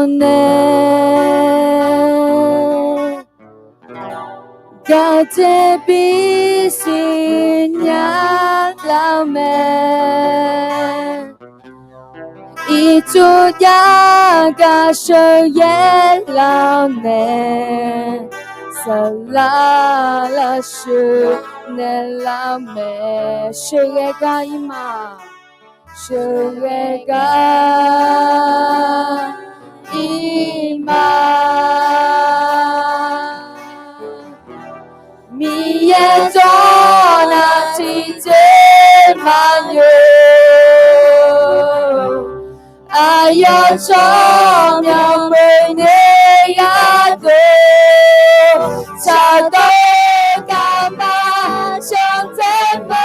呢，高洁比信仰老妹，一主雅个手也老呢，色拉拉是那老妹，是个个伊玛。Surega ima miye dona tite manyo ayo chonya mene yado chado kama chontemba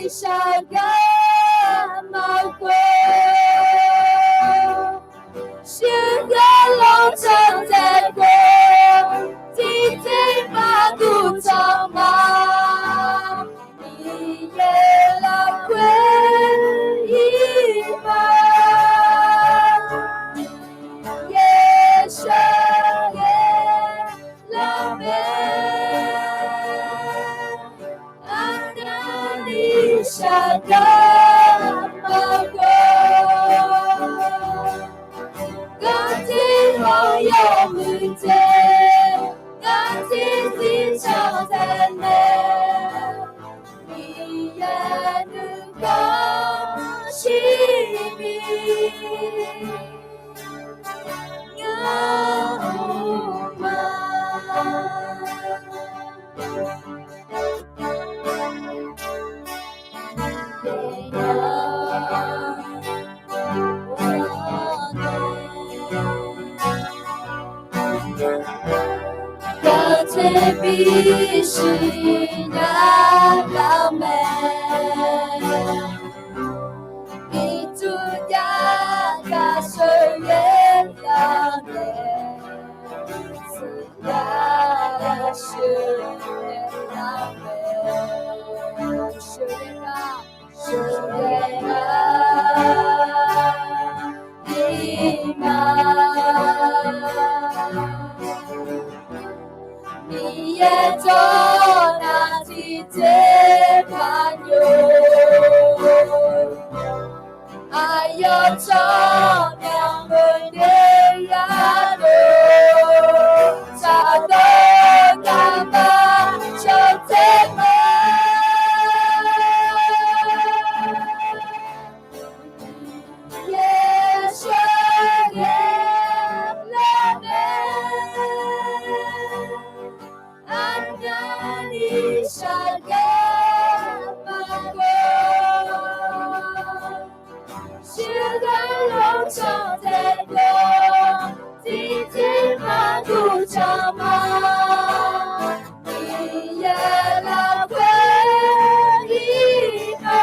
Shaga Mako Suga Long Tantego Tite Madu Tama Iye La Kwe Ima Yesha Ye La Me Shaga Mako Gati Hoyo Mute Gati Zichotene Miya Nuka Shimi Nyahuma Bi shi na lao me itu ya ga shu ye lao ne ya shu ye lao me shu ye ga ima Miye dona tite manyo ayo chonya mene yado chado kama chotema Yesha Anani Shaga Mako Suga Long Tantego Tite Madu Tama Iye La Kwe Ima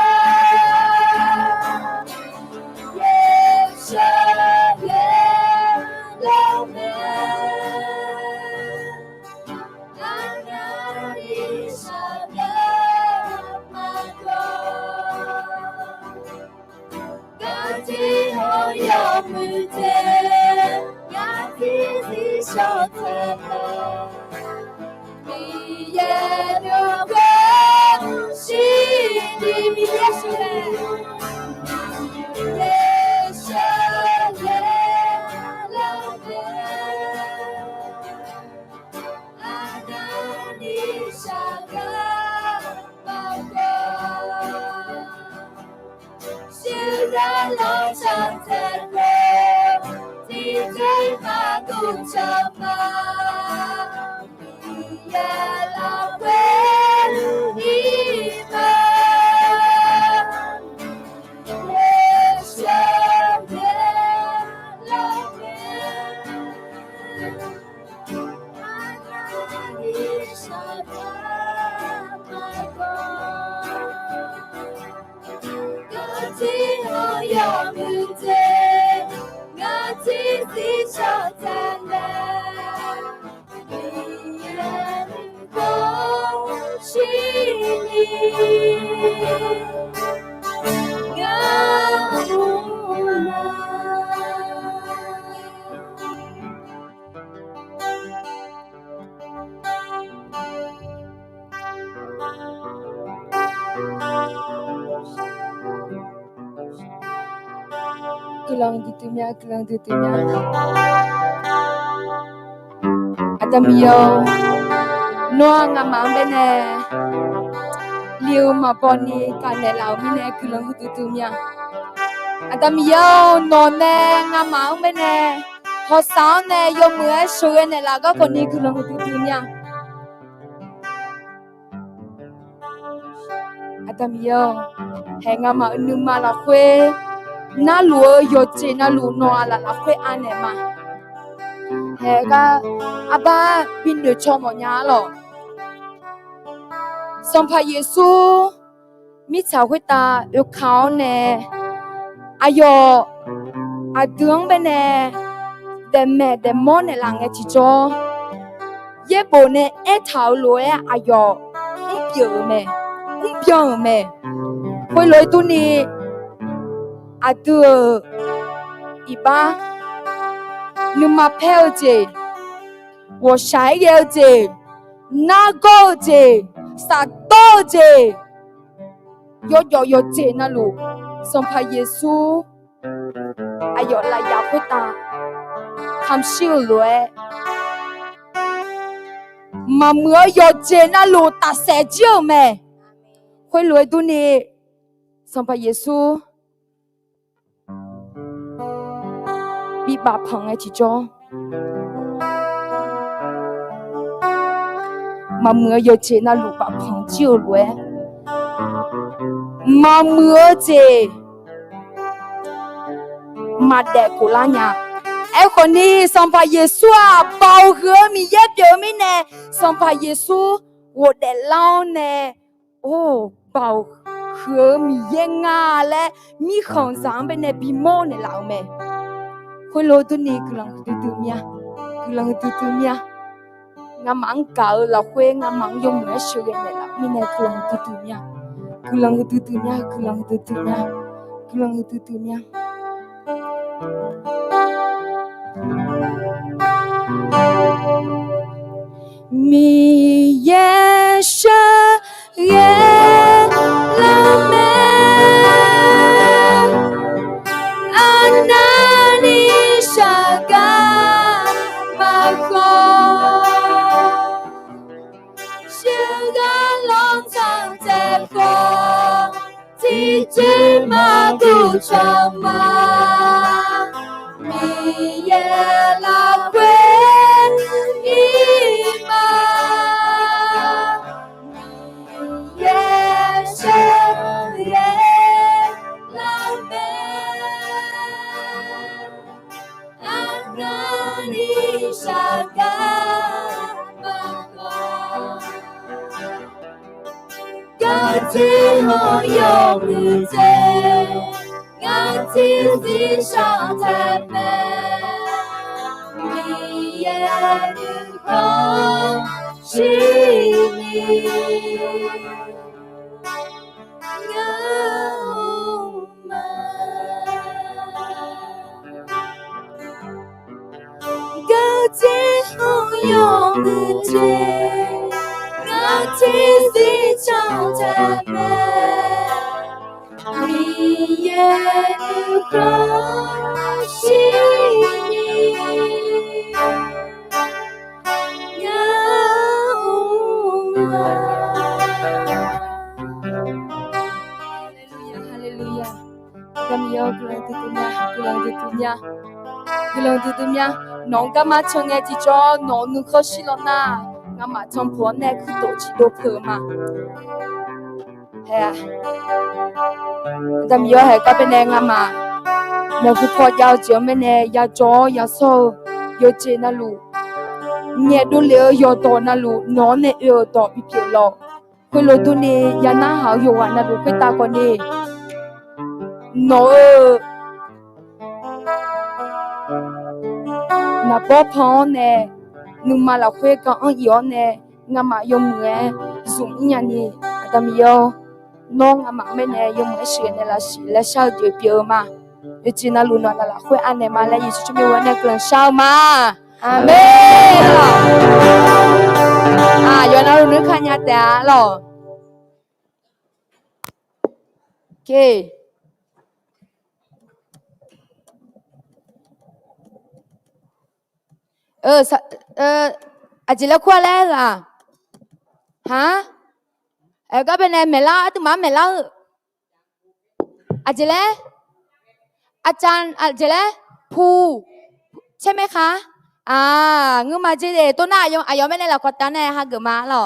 Yesha Ye La Me Gati Hoyo Mute Gati Zishotene Miye Nuka Shini Miye Shune Yesha Ye La Me Anani Shaga Mako Suga Long Tantego Tite Madu Tama Iye La Kwe Ima Yesha Ye La Me Anani Shaga Mako Gati Hoyo Mute Gati Zichotene Gelang tutunya Adamio Noa ngamang bene Liu maboni kane lau mine gelang tutunya Adamio none ngamang bene Hosane yo mue shoe ne laga koni gelang tutunya Adamio henga ma numa la kwe na luo yo che na lu no ala la kwe anema hega aba bin de chomo nya lo sompa yesu mi cha hwe ta yo khao ne ayo adung bene de me de mon ne lang e chi cho ye bo ne e thao lo e ayo un me hwe loi tu ni adu iba numa pel je wo shai ye je na go je sa do je yo je na lu sompa yesu ayo la ya puta ham shiu lue ma mưa yo je na lu ta se jiu me hoi lue tu ni sompa yesu bị bà phẳng ấy chỉ cho mà mưa giờ chế na lũ bà phẳng chiều lue mà mưa chế mà đẹp của la nhà em còn đi xong phải Giêsu à bao hứa mi yết giờ mi nè xong phải Giêsu我的老nè ô bao hứa mi yết ngà lẽ mi không dám bên nè bị mô nè lão mẹ hoi lo tu ni gelang tutu mia ngamang kau la kwe ngamang yong me suge ne la mi ne gelang tutu mia mi ye she ye la me anani shaga mako shaga long tang te ko ti ji ma du chama mi ye la kwe ima mi ye she ye la me Anani shaga mako Gati ho yo mu te Gati zi shang te me Mi ye nu kong shi mi Hallelujah. Kami yo gelang tutunya nong kama chonge ji cho no nu kho shilona ngama chompo ne khu to chi do phe ma he kami yo he ka pe ne ngama no khu pho yao jiao me ne ya cho ya so yo je na lu nye do le yo do na lu no ne yo do pi pi lo khu lo tu ni ya na hao yo wa na lu pe ta ko ni no na bo phone nè numa la kwe ka an yo nè ngama yo mue zum nya ni adam yo 弄啊嘛没呢，有没事呢啦是来烧就表嘛，有只那路那啦会安呢嘛来，也是就没问那个人烧嘛，阿门了啊，有那路你看呀的了，OK。อาจจะแล้วขั้วแล้วล่ะฮะก็เป็นไงเมล่าตุมาเมล่าอาจจะแล้วอาจารย์อาจจะแล้วภูใช่ไหมคะงือมาเจเดตัวหน้ายองไม่ได้หรอกตาแน่ฮะเกิดมาหรอ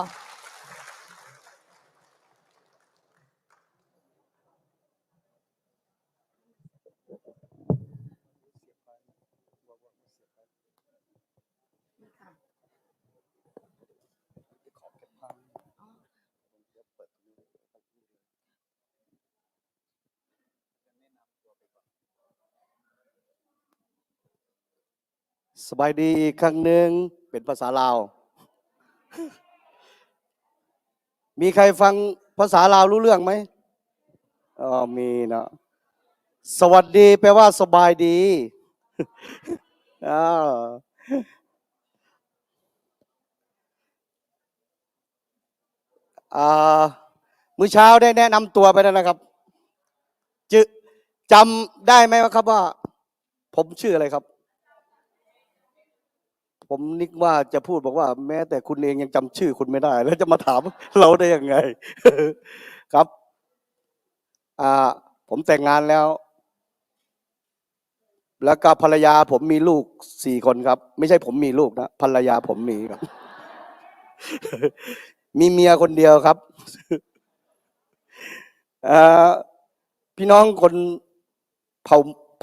สบายดีอีกครั้งหนึ่งเป็นภาษาลาว มีใครฟังภาษาลาวรู้เรื่องไหมมีนะสวัสดีแปลว่าสบายดี อ้าวมื้อเช้าได้แนะนำตัวไปแล้วนะครับจำได้ไหมครับว่า ผมชื่ออะไรครับ ผมนึกว่าจะพูดบอกว่าแม้แต่คุณเองยังจำชื่อคุณไม่ได้ แล้วจะมาถามเราได้ยังไง ครับ ผมแต่งงานแล้ว แล้วก็ภรรยาผมมีลูก4 คนครับ ไม่ใช่ผมมีลูกนะภรรยาผมมีครับ มีเมียคนเดียวครับ พี่น้องคนเ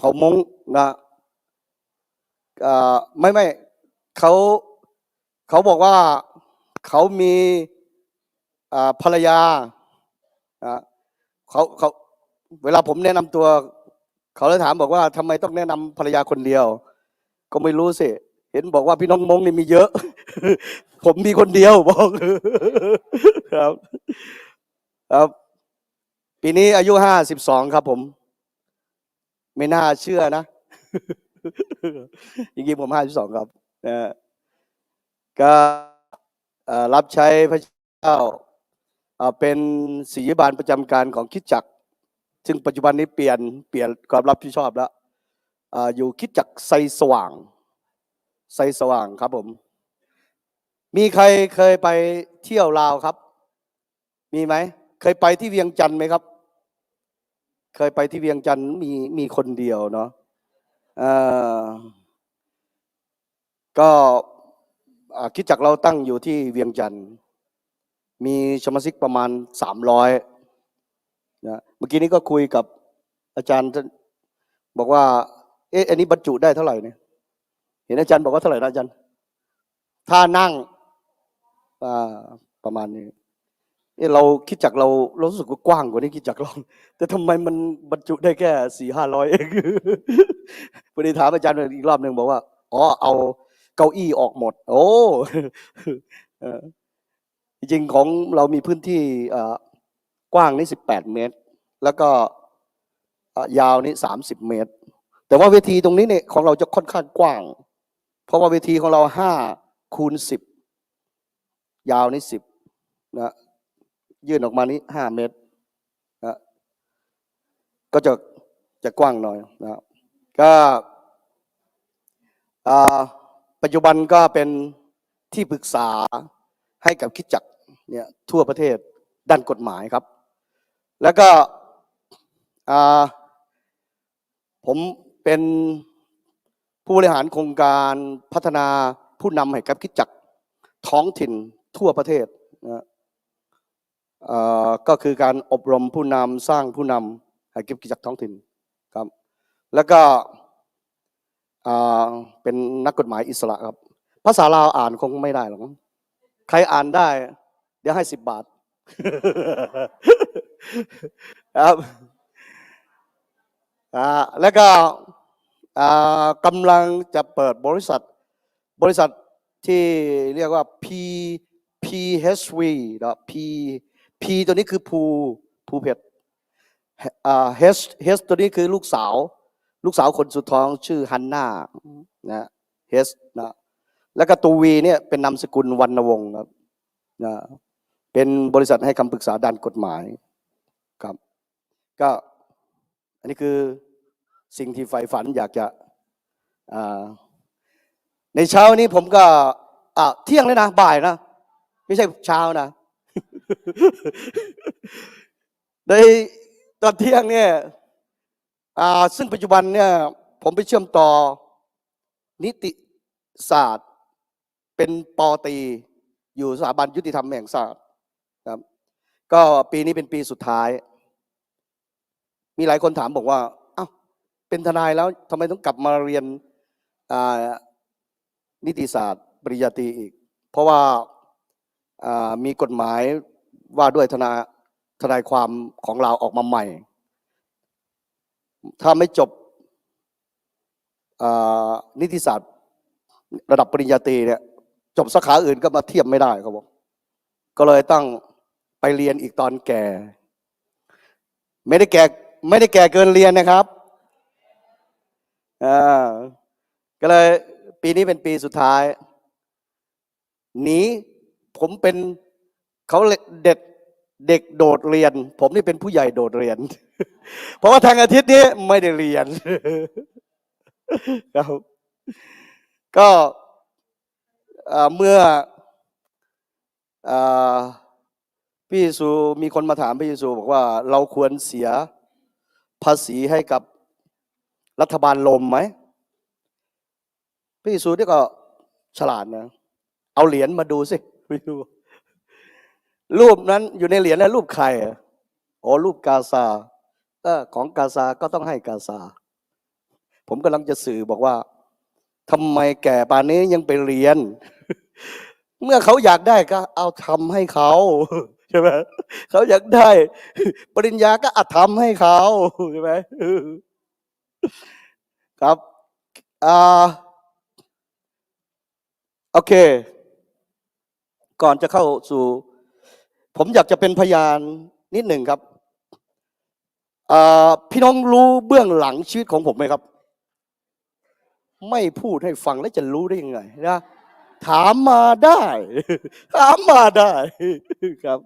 ผ่ามงนะไม่เขาบอกว่าเขามีภรรยาเขาเวลาผมแนะนำตัวเขาเลยถามบอกว่าทำไมต้องแนะนำภรรยาคนเดียว ก็ไม่รู้สิเห็นบอกว่าพี่น้องมงนี่มีเยอะ ผมมีคนเดียวบอกครับปีนี้อายุ52ครับผมไม่น่าเชื่อนะ จริงๆผม52ครับก็รับใช้พระเจ้าเป็นศิริบาลประจำการของคริสตจักรซึ่งปัจจุบันนี้เปลี่ยนความรับผิดชอบแล้วอยู่คริสตจักรไซสว่างครับผมมีใครเคยไปเที่ยวลาวครับมีไหมเคยไปที่เวียงจันทร์ไหมครับเคยไปที่เวียงจันทร์มีคนเดียวเนาะก็คริสตจักรเราตั้งอยู่ที่เวียงจันทร์มีสมาชิกประมาณ300นะเมื่อกี้นี้ก็คุยกับอาจารย์บอกว่าอันนี้บรรจุได้เท่าไหร่เนี่ยเห็นอาจารย์บอกว่าเท่าไหร่นะอาจารย์ถ้านั่งประมาณนี้เราคิดจักเรารู้สึกว่ากว้างกว่านี้คิดจักเราแต่ทำไมมันบรรจุได้แค่400-500เองพอดีถามอาจารย์อีกรอบหนึ่งบอกว่าเอาเก้าอี้ออกหมดโอ้จริงๆของเรามีพื้นที่กว้างนี่18 เมตรแล้วก็ยาวนี่30 เมตรแต่ว่าเวทีตรงนี้เนี่ยของเราจะค่อนข้างกว้างเพราะว่าเวทีของเรา5x10ยาวนี่10นะยื่นออกมานี้5 เมตรนะก็จะกว้างหน่อยนะก็ปัจจุบันก็เป็นที่ปรึกษาให้กับคริสตจักรเนี่ยทั่วประเทศด้านกฎหมายครับแล้วก็ผมเป็นผู้บริหารโครงการพัฒนาผู้นำให้กับคริสตจักรท้องถิ่นทั่วประเทศนะก็คือการอบรมผู้นำสร้างผู้นำให้กับคริสตจักรท้องถิ่นครับแล้วก็เป็นนักกฎหมายอิสระครับภาษาลาวอ่านคงไม่ได้หรอกใครอ่านได้เดี๋ยวให้10 บาทครับแล้วก็กำลังจะเปิดบริษัทที่เรียกว่า PHV นะ P ตัวนี้คือ ผู้เพชรเฮสตัวนี้คือลูกสาวคนสุดท้องชื่อฮันนานะเฮสนะแล้วก็ตัววีเนี่ยเป็นนามสกุลวรรณวงศ์ครับนะเป็นบริษัทให้คำปรึกษาด้านกฎหมายครับก็อันนี้คือสิ่งที่ใฝ่ฝันอยากจะในเช้านี้ผมก็เที่ยงเลยนะบ่ายนะไม่ใช่เช้านะ ในตอนเที่ยงเนี่ยซึ่งปัจจุบันเนี่ยผมไปเชื่อมต่อนิติศาสตร์เป็นป.ตรีอยู่สถาบันยุติธรรมแห่งชาติครับก็ปีนี้เป็นปีสุดท้ายมีหลายคนถามบอกว่าอ้าวเป็นทนายแล้วทำไมต้องกลับมาเรียนนิติศาสตร์ปริญญาตรีอีกเพราะว่ามีกฎหมายว่าด้วยทนายความของเราออกมาใหม่ถ้าไม่จบนิติศาสตร์ระดับปริญญาตรีเนี่ยจบสาขาอื่นก็มาเทียบไม่ได้ครับผมก็เลยต้องไปเรียนอีกตอนแก่ไม่ได้แก่เกินเรียนนะครับก็เลยปีนี้เป็นปีสุดท้ายหนีผมเป็นเขาเด็กโดดเรียนผมนี่เป็นผู้ใหญ่โดดเรียน เพราะว่าทางอาทิตย์นี้ไม่ได้เรียน ครับก็เมื่อพี่เยซูมีคนมาถามพี่เยซูบอกว่าเราควรเสียภาษีให้กับรัฐบาลลมไหมพี่เยซูนี่ก็ฉลาดนะเอาเหรียญมาดูสิพี่ดูรูปนั้นอยู่ในเหรียญนั้นรูปใครอ๋อรูปกาซาของกาซาก็ต้องให้กาซาผมกำลังจะสื่อบอกว่าทำไมแก่ป่านนี้ยังไปเรียน เมื่อเขาอยากได้ก็เอาทำให้เขาใช่ไหมเขาอยากได้ปริญญาก็ทำให้เขาใช่ไหมครับโอเคก่อนจะเข้าสู่ผมอยากจะเป็นพยานนิดหนึ่งครับพี่น้องรู้เบื้องหลังชีวิตของผมไหมครับไม่พูดให้ฟังแล้วจะรู้ได้ยังไงนะถามมาได้ถามมาได้ครับ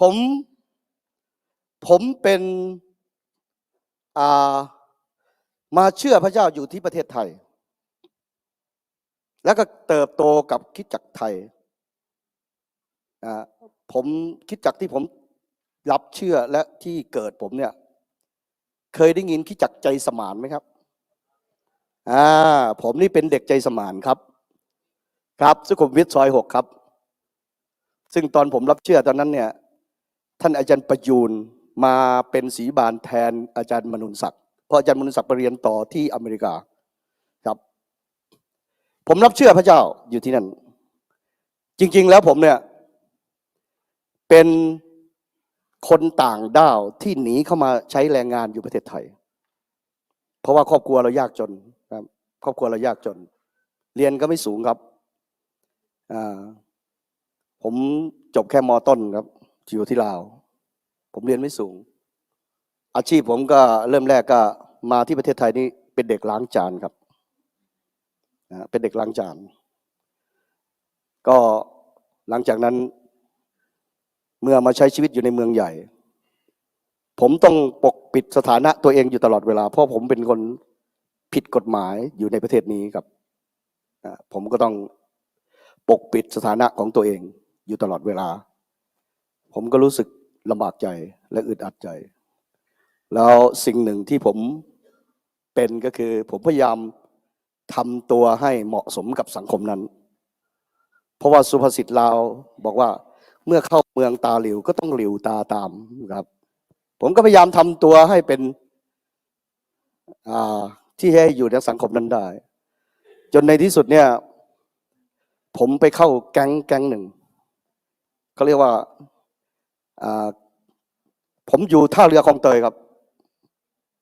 ผมเป็นมาเชื่อพระเจ้าอยู่ที่ประเทศไทยแล้วก็เติบโตกับคริสตจักรไทยผมคริสตจักรที่ผมรับเชื่อและที่เกิดผมเนี่ยเคยได้ยินคริสตจักรใจสมานไหมครับผมนี่เป็นเด็กใจสมานครับสุขุมวิทซอย 6ครับซึ่งตอนผมรับเชื่อตอนนั้นเนี่ยท่านอาจารย์ประยูนมาเป็นศรีบาลแทนอาจารย์มนุนศักดิ์เพราะอาจารย์มนุนศักดิ์ไปเรียนต่อที่อเมริกาครับผมรับเชื่อพระเจ้าอยู่ที่นั่นจริงๆแล้วผมเนี่ยเป็นคนต่างด้าวที่หนีเข้ามาใช้แรงงานอยู่ประเทศไทยเพราะว่าครอบครัวเรายากจนครับครอบครัวเรายากจนเรียนก็ไม่สูงครับผมจบแค่ม.ต้นครับอยู่ที่ลาวผมเรียนไม่สูงอาชีพผมก็เริ่มแรกก็มาที่ประเทศไทยนี่เป็นเด็กล้างจานครับเป็นเด็กล้างจานก็หลังจากนั้นเมื่อมาใช้ชีวิตอยู่ในเมืองใหญ่ผมต้องปกปิดสถานะตัวเองอยู่ตลอดเวลาเพราะผมเป็นคนผิดกฎหมายอยู่ในประเทศนี้ครับผมก็ต้องปกปิดสถานะของตัวเองอยู่ตลอดเวลาผมก็รู้สึกลำบากใจและอึดอัดใจแล้วสิ่งหนึ่งที่ผมเป็นก็คือผมพยายามทำตัวให้เหมาะสมกับสังคมนั้นเพราะว่าสุภาษิตลาวบอกว่าเมื่อเข้าเมืองตาหลิวก็ต้องหลิวตาตามครับผมก็พยายามทำตัวให้เป็นที่ให้อยู่ในสังคมนั้นได้จนในที่สุดเนี่ยผมไปเข้าแก๊งหนึ่งเขาเรียกว่าผมอยู่ท่าเรือคลองเตยครับ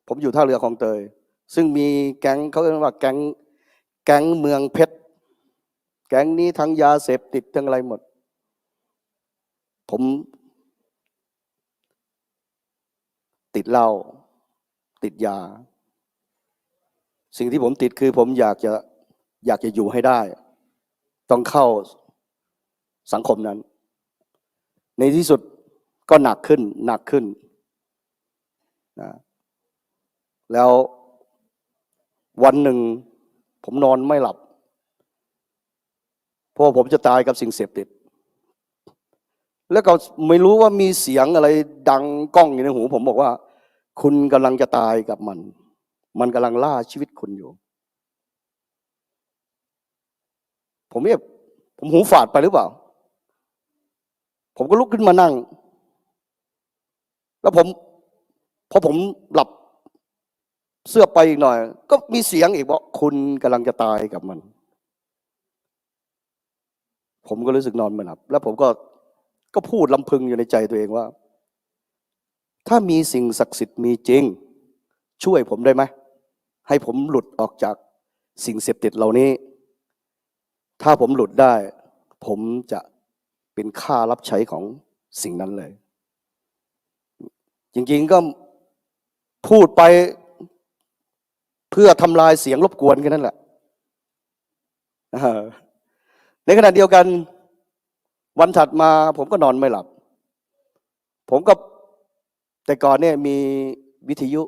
ผมอยู่ท่าเรือคลองเตยซึ่งมีแก๊งเขาเรียกว่าแก๊งเมืองเพชรแก๊งนี้ทั้งยาเสพติดทั้งอะไรหมดผม ติดเหล้าติดยาสิ่งที่ผมติดคือผมอยากจะอยู่ให้ได้ต้องเข้าสังคมนั้นในที่สุดก็หนักขึ้นนะแล้ววันหนึ่งผมนอนไม่หลับเพราะผมจะตายกับสิ่งเสพติดแล้วก็ไม่รู้ว่ามีเสียงอะไรดังก้องอยู่ในหูผมบอกว่าคุณกำลังจะตายกับมันกำลังล่าชีวิตคุณอยู่ผมหูฝาดไปหรือเปล่าผมก็ลุกขึ้นมานั่งแล้วพอผมหลับเสื้อไปอีกหน่อยก็มีเสียงอีกบอกคุณกำลังจะตายกับมันผมก็รู้สึกนอนไม่หลับแล้วผมก็พูดลำพึงอยู่ในใจตัวเองว่าถ้ามีสิ่งศักดิ์สิทธิ์มีจริงช่วยผมได้ไหมให้ผมหลุดออกจากสิ่งเสพติดเหล่านี้ถ้าผมหลุดได้ผมจะเป็นค่ารับใช้ของสิ่งนั้นเลยจริงๆก็พูดไปเพื่อทำลายเสียงรบกวนแค่นั้นแหละในขณะเดียวกันวันถัดมาผมก็นอนไม่หลับผมก็แต่ก่อนเนี่ยมีวิทยุ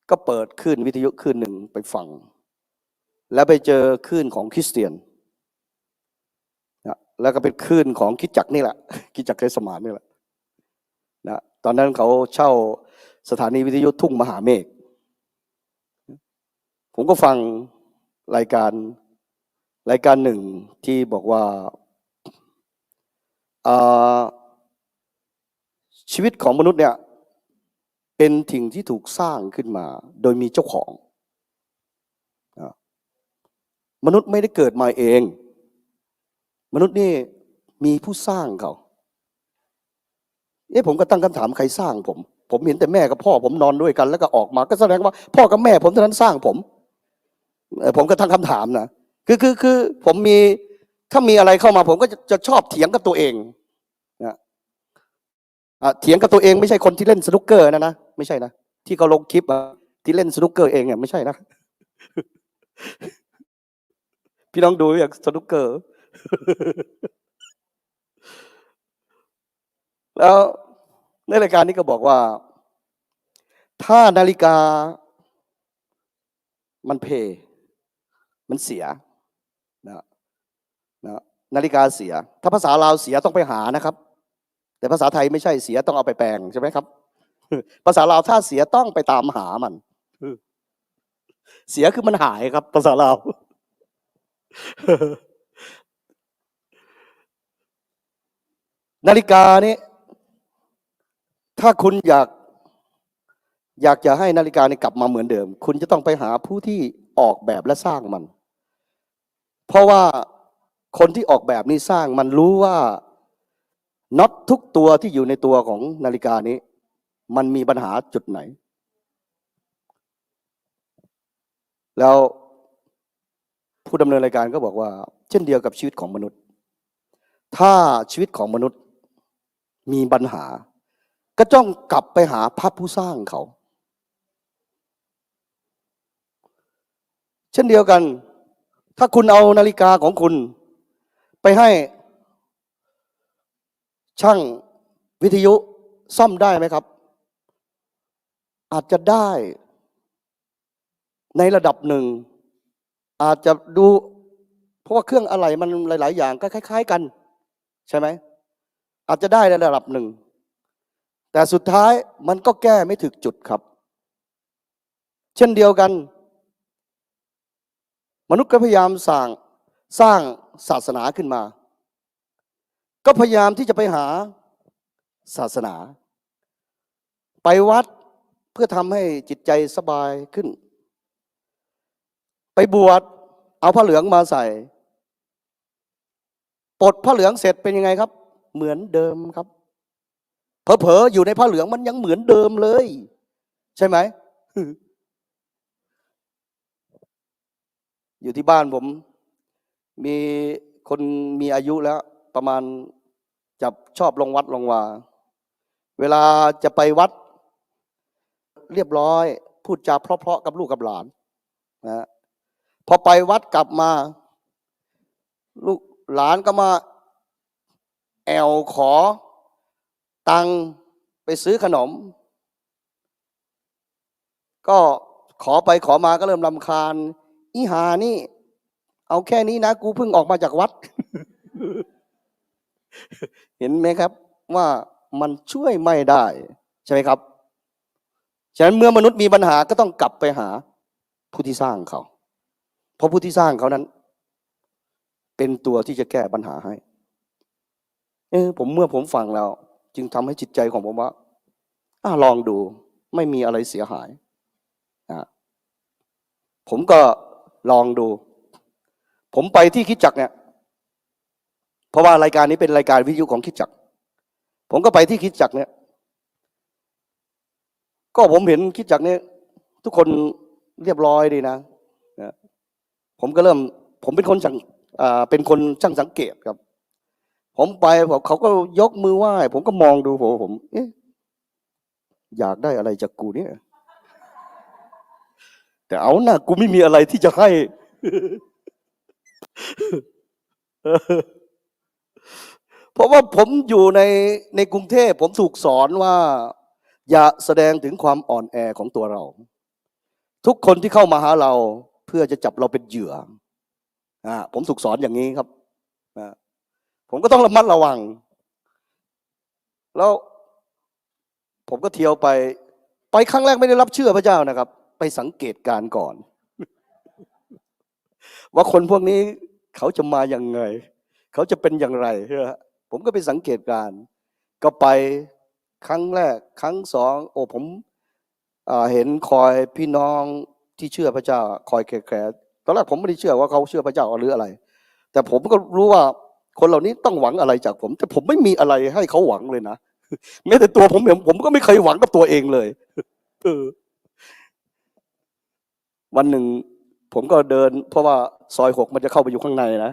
ก็เปิดคลื่นวิทยุคลื่นหนึ่งไปฟังแล้วไปเจอคลื่นของคริสเตียนนะแล้วก็เป็นคลื่นของคริสตจักรนี่แหละคริสตจักรเทศมานนี่แหละนะตอนนั้นเขาเช่าสถานีวิทยุทุ่งมหาเมฆผมก็ฟังรายการหนึ่งที่บอกว่าชีวิตของมนุษย์เนี่ยเป็นสิ่งที่ถูกสร้างขึ้นมาโดยมีเจ้าของมนุษย์ไม่ได้เกิดมาเองมนุษย์นี่มีผู้สร้างเขาผมก็ตั้งคำถามใครสร้างผมเห็นแต่แม่กับพ่อผมนอนด้วยกันแล้วก็ออกมาก็แสดงว่าพ่อกับแม่ผมเท่านั้นสร้างผมก็ตั้งคำถามนะคือผมถ้ามีอะไรเข้ามาผมก็จะชอบเถียงกับตัวเองนะเถียงกับตัวเองไม่ใช่คนที่เล่นสนุกเกอร์นะไม่ใช่นะที่เขาลงคลิปที่เล่นสนุกเกอร์เองเนี่ยไม่ใช่นะพี่น้องดูอย่างสนุกเกอร์แล้วในรายการนี้ก็บอกว่าถ้านาฬิกามันมันเสียนะนาฬิกาเสียถ้าภาษาลาวเสียต้องไปหานะครับแต่ภาษาไทยไม่ใช่เสียต้องเอาไปแปลงใช่ไหมครับภาษาลาวถ้าเสียต้องไปตามหามันเสียคือมันหายครับภาษาลาวนาฬิกานี้ถ้าคุณอยากจะให้นาฬิกานี้กลับมาเหมือนเดิมคุณจะต้องไปหาผู้ที่ออกแบบและสร้างมันเพราะว่าคนที่ออกแบบนี้สร้างมันรู้ว่าน็อตทุกตัวที่อยู่ในตัวของนาฬิกานี้มันมีปัญหาจุดไหนแล้วผู้ดำเนินรายการก็บอกว่าเช่นเดียวกับชีวิตของมนุษย์ถ้าชีวิตของมนุษย์มีปัญหาก็ต้องกลับไปหาพระผู้สร้างเขาเช่นเดียวกันถ้าคุณเอานาฬิกาของคุณไปให้ช่างวิทยุซ่อมได้ไหมครับอาจจะได้ในระดับหนึ่งอาจจะดูเพราะว่าเครื่องอะไหล่มันหลายๆอย่างก็คล้ายๆกันใช่ไหมอาจจะได้ในระดับหนึ่งแต่สุดท้ายมันก็แก้ไม่ถึงจุดครับเช่นเดียวกันมนุษย์ก็พยายามสร้างศาสนาขึ้นมาก็พยายามที่จะไปหาศาสนาไปวัดเพื่อทำให้จิตใจสบายขึ้นไปบวชเอาผ้าเหลืองมาใส่ปลดผ้าเหลืองเสร็จเป็นยังไงครับเหมือนเดิมครับเผลอๆอยู่ในผ้าเหลืองมันยังเหมือนเดิมเลยใช่ไหม อยู่ที่บ้านผมมีคนมีอายุแล้วประมาณชอบลงวัดลงวาเวลาจะไปวัด เรียบร้อย พูดจาเพราะๆกับลูกกับหลานนะพอไปวัดกลับมาลูกหลานก็มาแอวขอตังค์ไปซื้อขนม ก็ขอไปขอมาก็เริ่มรำคาญอีหานี่เอาแค่นี้นะกูเพิ่งออกมาจากวัด เห็นไหมครับว่ามันช่วยไม่ได้ใช่ไหมครับฉะนั้นเมื่อมนุษย์มีปัญหาก็ต้องกลับไปหาผู้ที่สร้างเขาเพราะผู้ที่สร้างเขานั้นเป็นตัวที่จะแก้ปัญหาให้เมื่อผมฟังแล้วจึงทำให้จิตใจของผมว่าลองดูไม่มีอะไรเสียหายผมก็ลองดูผมไปที่คริสตจักรเนี่ยเพราะว่ารายการนี้เป็นรายการวิทยุของคริสตจักรผมก็ไปที่คริสตจักรเนี่ยก็ผมเห็นคริสตจักรเนี่ยทุกคนเรียบร้อยดีนะผมก็เริ่มผมเป็นคนช่างสังเกตครับผมไปเขาก็ยกมือไหว้ผมก็มองดูผมอยากได้อะไรจากกูเนี่ยแต่เอานะกูไม่มีอะไรที่จะให้ เพราะว่าผมอยู่ในกรุงเทพผมถูกสอนว่าอย่าแสดงถึงความอ่อนแอของตัวเราทุกคนที่เข้ามาหาเราเพื่อจะจับเราเป็นเหยื่อผมถูกสอนอย่างนี้ครับผมก็ต้องระมัดระวังแล้วผมก็เที่ยวไปครั้งแรกไม่ได้รับเชื่อพระเจ้านะครับไปสังเกตการก่อน ว่าคนพวกนี้เขาจะมาอย่างไงเขาจะเป็นอย่างไรผมก็ไปสังเกตการก็ไปครั้งแรกครั้งสองผมเห็นคอยพี่น้องที่เชื่อพระเจ้าคอยแคร์ตอนแรกผมไม่ได้เชื่อว่าเขาเชื่อพระเจ้าหรืออะไรแต่ผมก็รู้ว่าคนเหล่านี้ต้องหวังอะไรจากผมแต่ผมไม่มีอะไรให้เขาหวังเลยนะแม้แต่ตัวผมก็ไม่เคยหวังกับตัวเองเลยวันหนึ่งผมก็เดินเพราะว่าซอย6มันจะเข้าไปอยู่ข้างในนะ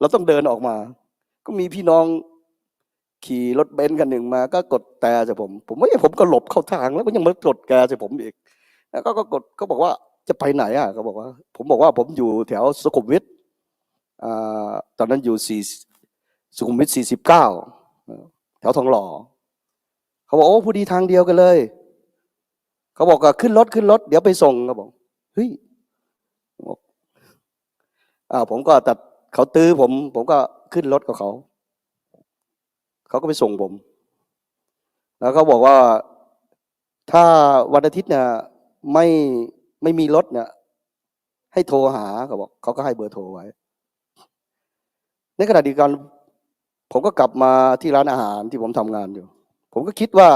เราต้องเดินออกมาก็มีพี่น้องขี่รถเบนซ์กันหนึ่งมาก็กดแต่ใส่ผมผมก็หลบเข้าทางแล้วก็ยังมากดแกใส่ผมอีกแล้วก็กดก็บอกว่าจะไปไหนเขาบอกว่าผมบอกว่าผมอยู่แถวสุขุมวิทตอนนั้นอยู่สุขุมวิท49แถวทองหล่อเขาบอกโอ้พอดีทางเดียวกันเลยเขาบอกขึ้นรถเดี๋ยวไปส่งเขาบอกเฮ้ยผมก็ตัดเขาตื้อผมก็ขึ้นรถกับเขาก็ไปส่งผมแล้วเขาบอกว่าถ้าวันอาทิตย์เนี่ยไม่มีรถเนี่ยให้โทรหาเขาบอกเขาก็ให้เบอร์โทรไว้ในขณะเดียวกันผมก็กลับมาที่ร้านอาหารที่ผมทำงานอยู่ผมก็คิดว่า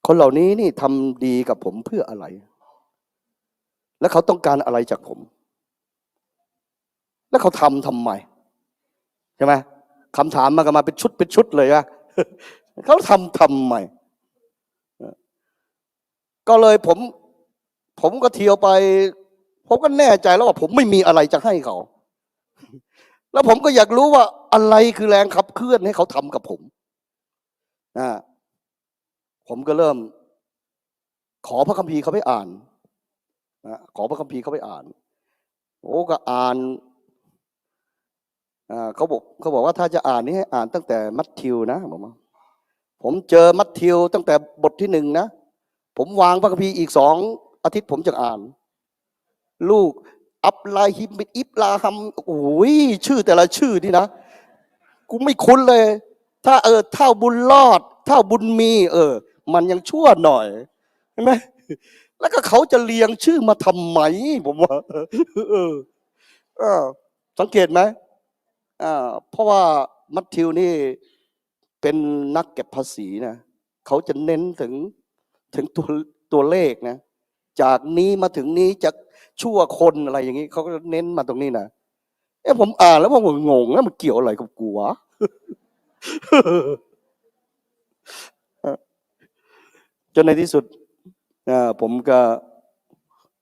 คนเหล่านี้นี่ทำดีกับผมเพื่ออะไรและเขาต้องการอะไรจากผมแล้วเขาทำไมใช่ไหมคำถามมันก็มาเป็นชุดเลยว่าเขาทำไมก็เลยผมก็เที่ยวไปผมก็แน่ใจแล้วว่าผมไม่มีอะไรจะให้เขาแล้วผมก็อยากรู้ว่าอะไรคือแรงขับเคลื่อนให้เขาทำกับผมผมก็เริ่มขอพระคัมภีร์เขาไปอ่านขอพระคัมภีร์เขาไปอ่านก็อ่านเขาบอกว่าถ้าจะอ่านนี่ให้อ่านตั้งแต่มัทธิวนะผมเจอมัทธิวตั้งแต่บทที่1นะผมวางพระคัมภีร์อีก2 อาทิตย์ผมจะอ่านลูกอับลาฮิมบิอิบลาฮัมโอ้ยชื่อแต่ละชื่อนี่นะกูไม่คุ้นเลยถ้าเท่าบุญรอดเท่าบุญมีมันยังชั่วหน่อยใช่ไหมแล้วก็เขาจะเรียงชื่อมาทำไมผมว่าสังเกตไหมเพราะว่ามัทธิวนี่เป็นนักเก็บภาษีนะเขาจะเน้นถึงตัวเลขนะจากนี้มาถึงนี้จะชั่วคนอะไรอย่างนี้เขาก็เน้นมาตรงนี้นะผมอ่านแล้วผมงงแล้วมันเกี่ยวอะไรกับกูวะ จนในที่สุดผมก็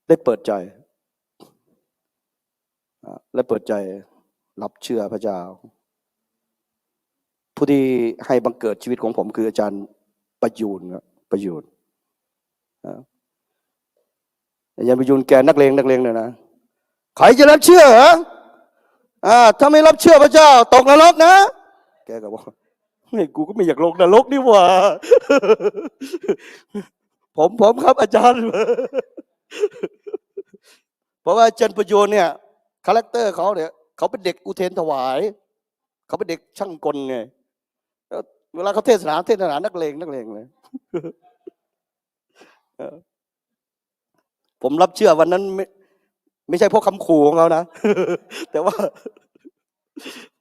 ได้เปิดใจรับเชื่อพระเจ้าผู้ที่ให้บังเกิดชีวิตของผมคืออาจารย์ประยูน อาจารย์ประยุนแกนักเลงเลยนะใครจะรับเชื่อเหรอถ้าไม่รับเชื่อพระเจ้าตกนรกนะแกก็บอกไม่กูก็ไม่อยากลงนรกนี่หว่า ผมครับอาจารย์ เพราะว่าอาจารย์ประยุนเนี่ยคาแรคเตอร์เขาเนี่ยเขาเป็นเด็กอุเทนถวายเขาเป็นเด็กช่างกลไงเวลาเขาเทศนานักเลงเลย ผมรับเชื่อวันนั้นไม่ใช่เพราะคำขู่ของเขานะ แต่ว่า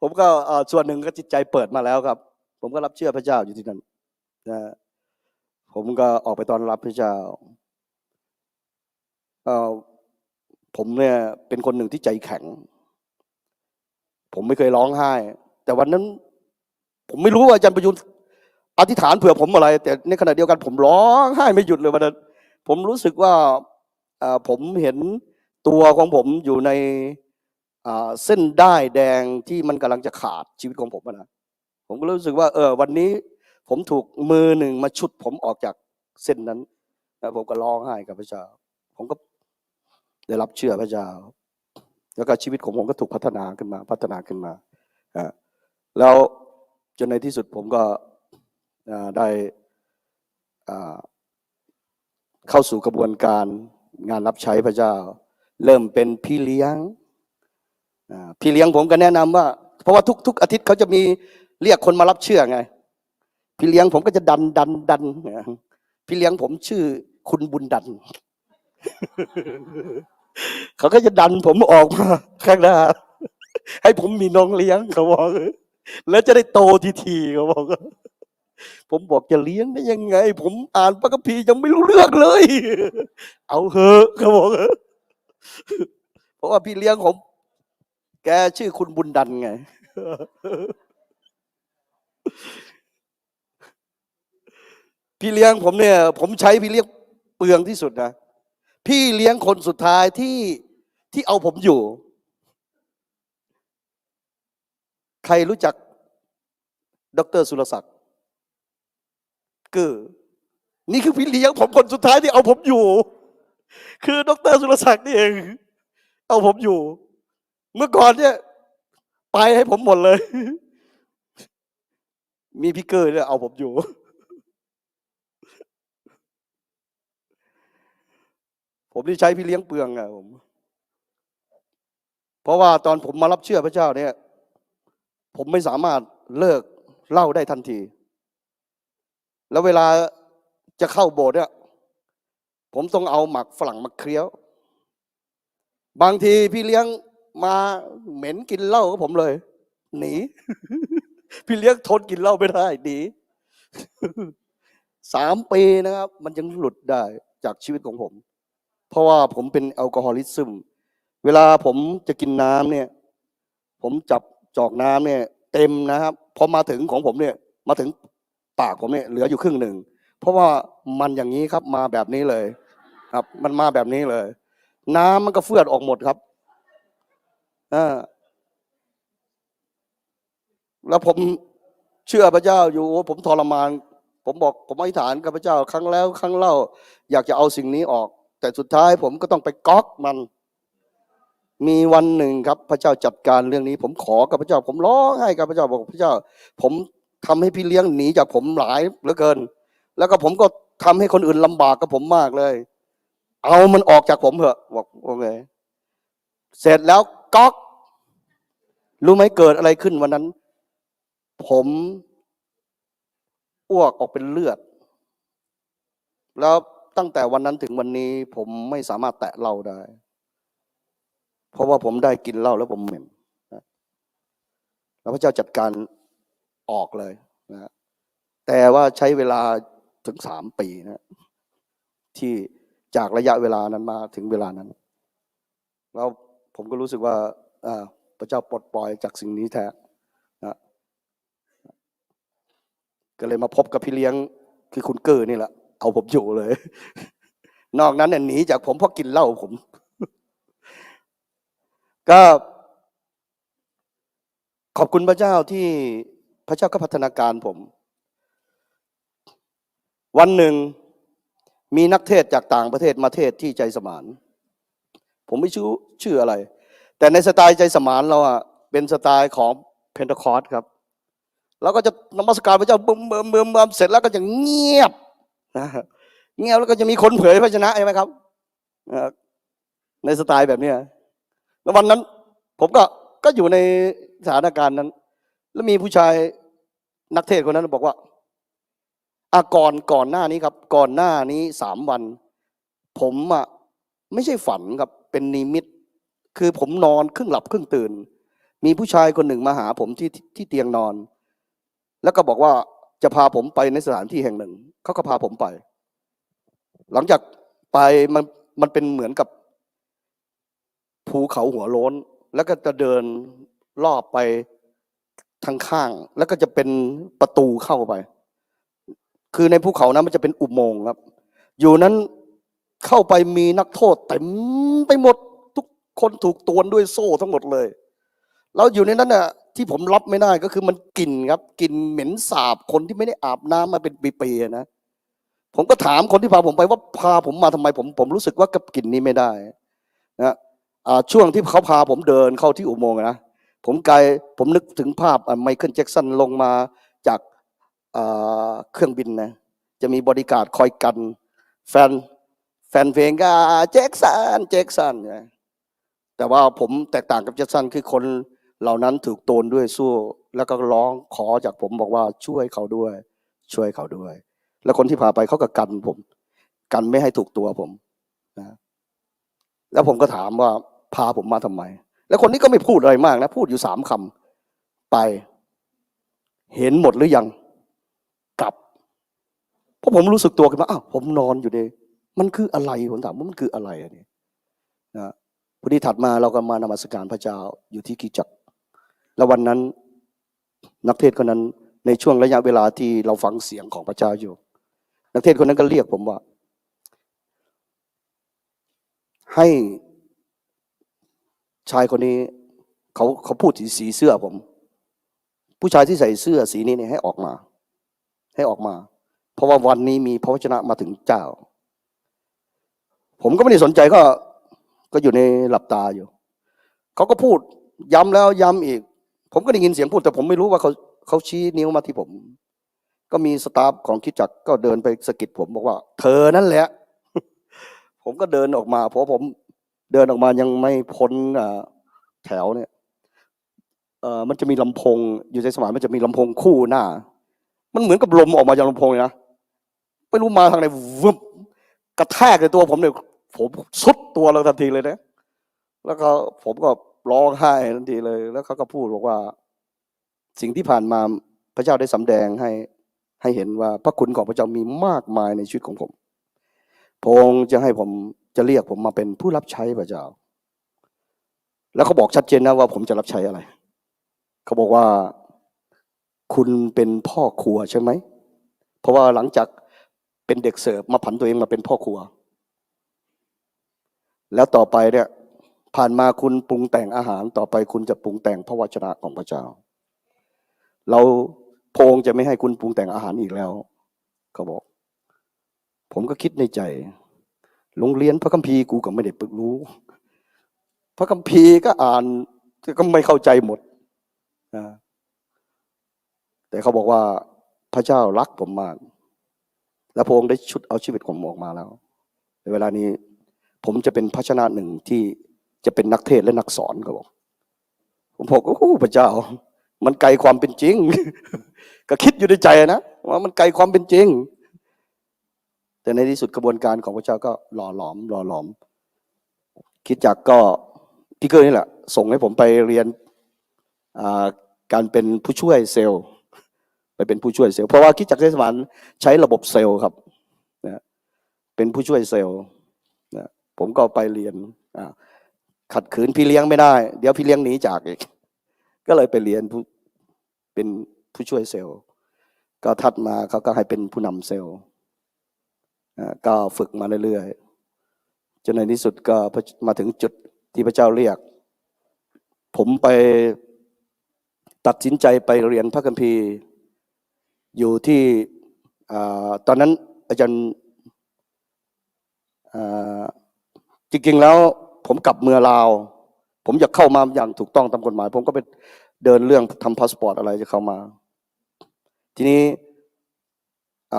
ผมก็ส่วนหนึ่งก็จิตใจเปิดมาแล้วครับผมก็รับเชื่อพระเจ้าอยู่ที่นั่นนะผมก็ออกไปต้อนรับพระเจ้าผมเนี่ยเป็นคนหนึ่งที่ใจแข็งผมไม่เคยร้องไห้แต่วันนั้นผมไม่รู้ว่าอาจารย์ประยุนอธิษฐานเผื่อผมอะไรแต่ในขณะเดียวกันผมร้องไห้ไม่หยุดเลยวันนั้นผมรู้สึกว่าผมเห็นตัวของผมอยู่ในเส้นด้ายแดงที่มันกำลังจะขาดชีวิตของผมนะผมก็รู้สึกว่าวันนี้ผมถูกมือหนึ่งมาฉุดผมออกจากเส้นนั้นแล้วผมก็ร้องไห้กับพระเจ้าผมก็ได้รับเชื่อพระเจ้าแล้วก็ชีวิตของผมก็ถูกพัฒนาขึ้นมาแล้วจนในที่สุดผมก็ได้เข้าสู่กระบวนการงานรับใช้พระเจ้าเริ่มเป็นพี่เลี้ยงผมก็แนะนำว่าเพราะว่าทุกอาทิตย์เขาจะมีเรียกคนมารับเชื่อไงพี่เลี้ยงผมก็จะดันพี่เลี้ยงผมชื่อคุณบุญดัน เขาก็จะดันผมออกมาข้างหน้าให้ผมมีน้องเลี้ยงเขาบอกแล้วจะได้โตทีเขาบอกผมบอกจะเลี้ยงได้ยังไงผมอ่านพระคัมภีร์ยังไม่รู้เรื่องเลย เอาเถอะเขาบอกเพราะว่าพี่เลี้ยงผมแกชื่อคุณบุญดันไง พี่เลี้ยงผมเนี่ยผมใช้พี่เลี้ยงเปลืองที่สุดนะพี่เลี้ยงคนสุดท้ายที่เอาผมอยู่ใครรู้จักดร.สุรศักดิ์นี่คือพี่เลี้ยงผมคนสุดท้ายที่เอาผมอยู่คือดร.สุรศักดิ์นี่เองเอาผมอยู่เมื่อก่อนเนี่ยไปให้ผมหมดเลยมีพี่เกอร์เนี่ยเอาผมอยู่ผมที่ใช้พี่เลี้ยงเปลืองอะผมเพราะว่าตอนผมมารับเชื่อพระเจ้าเนี่ยผมไม่สามารถเลิกเหล้าได้ทันทีแล้วเวลาจะเข้าโบสถ์เนี่ยผมต้องเอาหมักฝรั่งมาเคี้ยวบางทีพี่เลี้ยงมาเหม็นกินเหล้ากับผมเลยหนี พี่เลี้ยงทนกินเหล้าไม่ได้หนี 3 ปีนะครับมันยังหลุดได้จากชีวิตของผมเพราะว่าผมเป็นแอลกอฮอลิซึมเวลาผมจะกินน้ำเนี่ยผมจับจอกน้ำเนี่ยเต็มนะครับพอมาถึงของผมเนี่ยมาถึงปากผมเนี่ยเหลืออยู่ครึ่งหนึ่งเพราะว่ามันอย่างนี้ครับมาแบบนี้เลยครับมันมาแบบนี้เลยน้ำมันก็เฟื่อนออกหมดครับแล้วผมเชื่อพระเจ้าอยู่ผมทรมานผมบอกผมอธิษฐานกับพระเจ้าครั้งแล้วครั้งเล่าอยากจะเอาสิ่งนี้ออกแต่สุดท้ายผมก็ต้องไปก๊อกมันมีวันหนึ่งครับพระเจ้าจัดการเรื่องนี้ผมขอกับพระเจ้าผมร้องไห้กับพระเจ้าบอกพระเจ้าผมทำให้พี่เลี้ยงหนีจากผมหลายเหลือเกินแล้วก็ผมก็ทำให้คนอื่นลำบากกับผมมากเลยเอามันออกจากผมเถอะบอกโอเคเสร็จแล้วก๊อกรู้ไหมเกิดอะไรขึ้นวันนั้นผมอ้วกออกเป็นเลือดแล้วตั้งแต่วันนั้นถึงวันนี้ผมไม่สามารถแตะเหล้าได้เพราะว่าผมได้กินเหล้าแล้วผมเหม็นแล้วพระเจ้าจัดการออกเลยนะแต่ว่าใช้เวลาถึง3 ปีนะที่จากระยะเวลานั้นมาถึงเวลานั้นแล้วผมก็รู้สึกว่าพระเจ้าปลดปล่อยจากสิ่งนี้แท้นะก็เลยมาพบกับพี่เลี้ยงคือคุณเกอร์นี่แหละเอาผมอยู่เลย นอกนั้นเนี่ยหนีจากผมเพราะกินเหล้าผม ก็ขอบคุณพระเจ้าที่พระเจ้าก็พัฒนาการผมวันหนึ่ง มีนักเทศจากต่างประเทศมาเทศที่ใจสมานผมไม่ชื่ออะไรแต่ในสไตล์ใจสมานเราอ่ะเป็นสไตล์ของเพนทคอสครับเราก็จะนมัสการพระเจ้าบึมเสร็จแล้วก็จะเงียบนะเงียบแล้วก็จะมีคนเผยพระชนะใช่ไหมครับในสไตล์แบบนี้แล้ววันนั้นผมก็อยู่ในสถานการณ์นั้นแล้วมีผู้ชายนักเทศคนนั้นบอกว่าก่อนหน้านี้ครับก่อนหน้านี้3 วันผมอ่ะไม่ใช่ฝันครับเป็นนิมิตคือผมนอนครึ่งหลับครึ่งตื่นมีผู้ชายคนหนึ่งมาหาผมที่เตียงนอนแล้วก็บอกว่าจะพาผมไปในสถานที่แห่งหนึ่งเขาก็พาผมไปหลังจากไปมันเป็นเหมือนกับภูเขาหัวโล้นแล้วก็จะเดินรอบไปทางข้างแล้วก็จะเป็นประตูเข้าไปคือในภูเขานั้นมันจะเป็นอุโมงค์ครับอยู่นั้นเข้าไปมีนักโทษเต็มไปหมดทุกคนถูกตวนด้วยโซ่ทั้งหมดเลยแล้วอยู่ในนั้นน่ะที่ผมรับไม่ได้ก็คือมันกลิ่นครับกลิ่นเหม็นสาบคนที่ไม่ได้อาบน้ำมาเป็นปีๆนะผมก็ถามคนที่พาผมไปว่าพาผมมาทำไมผมรู้สึกว่ากับกลิ่นนี้ไม่ได้นะช่วงที่เขาพาผมเดินเข้าที่อุโมงค์นะผมนึกถึงภาพไมเคิลแจ็คสันลงมาจากเครื่องบินนะจะมีบริการดคอยกันแฟนเพลงก็แจ็คสันนะแต่ว่าผมแตกต่างกับแจ็คสันคือคนเหล่านั้นถูกโตนด้วยโซ่แล้วก็ร้องขอจากผมบอกว่าช่วยเขาด้วยแล้วคนที่พาไปเขาก็กันผมกันไม่ให้ถูกตัวผมนะแล้วผมก็ถามว่าพาผมมาทำไมแล้วคนนี้ก็ไม่พูดอะไรมากนะพูดอยู่3 คำไปเห็นหมดหรือยังกลับเพราะผมรู้สึกตัวขึ้นมาอ้าวผมนอนอยู่ดีมันคืออะไรผมถามว่ามันคืออะไรนี่นะพอดีถัดมาเราก็มานมัสการพระเจ้าอยู่ที่คริสตจักรแล้ววันนั้นนักเทศคนนั้นในช่วงระยะเวลาที่เราฟังเสียงของพระเจ้าอยู่นักเทศคนนั้นก็เรียกผมว่าให้ชายคนนี้เขาพูดถึงสีเสื้อผมผู้ชายที่ใส่เสื้อสีนี้เนี่ยให้ออกมาเพราะว่าวันนี้มีพระวจนะมาถึงเจ้าผมก็ไม่ได้สนใจก็อยู่ในหลับตาอยู่เขาก็พูดย้ำแล้วย้ำอีกผมก็ได้ยินเสียงพูดแต่ผมไม่รู้ว่าเขาชี้นิ้วมาที่ผมก็มีสตาฟของคริสตจักรก็เดินไปสะกิดผมบอกว่าเธอนั่นแหละ ผมก็เดินออกมาเพราะผมเดินออกมายังไม่พ้นแถวเนี่ยมันจะมีลำโพงอยู่ในสมัยมันจะมีลำโพงคู่หน้ามันเหมือนกับลมออกมาจากลำโพงเลยนะไม่รู้มาทางไหนวึบกระแทกในตัวผมเนี่ยผมสุดตัวเราทันทีเลยนะแล้วก็ผมก็ร้องไห้ทันทีเลยแล้วเขาก็พูดบอกว่าสิ่งที่ผ่านมาพระเจ้าได้สำแดงให้เห็นว่าพระคุณของพระเจ้ามีมากมายในชีวิตของผมพระองค์จะให้ผมจะเรียกผมมาเป็นผู้รับใช้พระเจ้าแล้วเขาบอกชัดเจนนะว่าผมจะรับใช้อะไรเขาบอกว่าคุณเป็นพ่อครัวใช่ไหมเพราะว่าหลังจากเป็นเด็กเสิร์ฟมาผันตัวเองมาเป็นพ่อครัวแล้วต่อไปเนี่ยผ่านมาคุณปรุงแต่งอาหารต่อไปคุณจะปรุงแต่งพระวจนะของพระเจ้าเราพระองค์จะไม่ให้คุณปรุงแต่งอาหารอีกแล้วเขาบอกผมก็คิดในใจโรงเรียนพระคัมภีร์กูก็ไม่ได้รู้พระคัมภีร์ก็อ่านก็ไม่เข้าใจหมดนะแต่เขาบอกว่าพระเจ้ารักผมมากและพระองค์ได้ชุดเอาชีวิตผมออกมาแล้วในเวลานี้ผมจะเป็นภาชนะหนึ่งที่จะเป็นนักเทศและนักสอนเขาบอกผมบอกโอ้พระเจ้ามันไกลความเป็นจริง ก็คิดอยู่ในใจนะว่ามันไกลความเป็นจริงแต่ในที่สุดกระบวนการของพระเจ้าก็หล่อหลอมคิดจากก็พี่เกอร์นี่แหละส่งให้ผมไปเรียนการเป็นผู้ช่วยเซลล์ไปเป็นผู้ช่วยเซลล์เพราะว่าคิดจากเทศบาลใช้ระบบเซลล์ครับนะเป็นผู้ช่วยเซลล์นะผมก็ไปเรียนขัดขืนพี่เลี้ยงไม่ได้เดี๋ยวพี่เลี้ยงหนีจากอีกก็เลยไปเรียนเป็นผู้ช่วยเซลล์ก็ถัดมาเขาก็ให้เป็นผู้นำเซลล์ก็ฝึกมาเรื่อยๆจนในที่สุดก็มาถึงจุดที่พระเจ้าเรียกผมไปตัดสินใจไปเรียนพระคัมภีร์อยู่ที่ตอนนั้นอาจารย์ อ่าจริงๆแล้วผมกลับเมืองลาวผมอยากเข้ามาอย่างถูกต้องตามกฎหมายผมก็ไปเดินเรื่องทำพาสปอร์ตอะไรจะเข้ามาทีนี้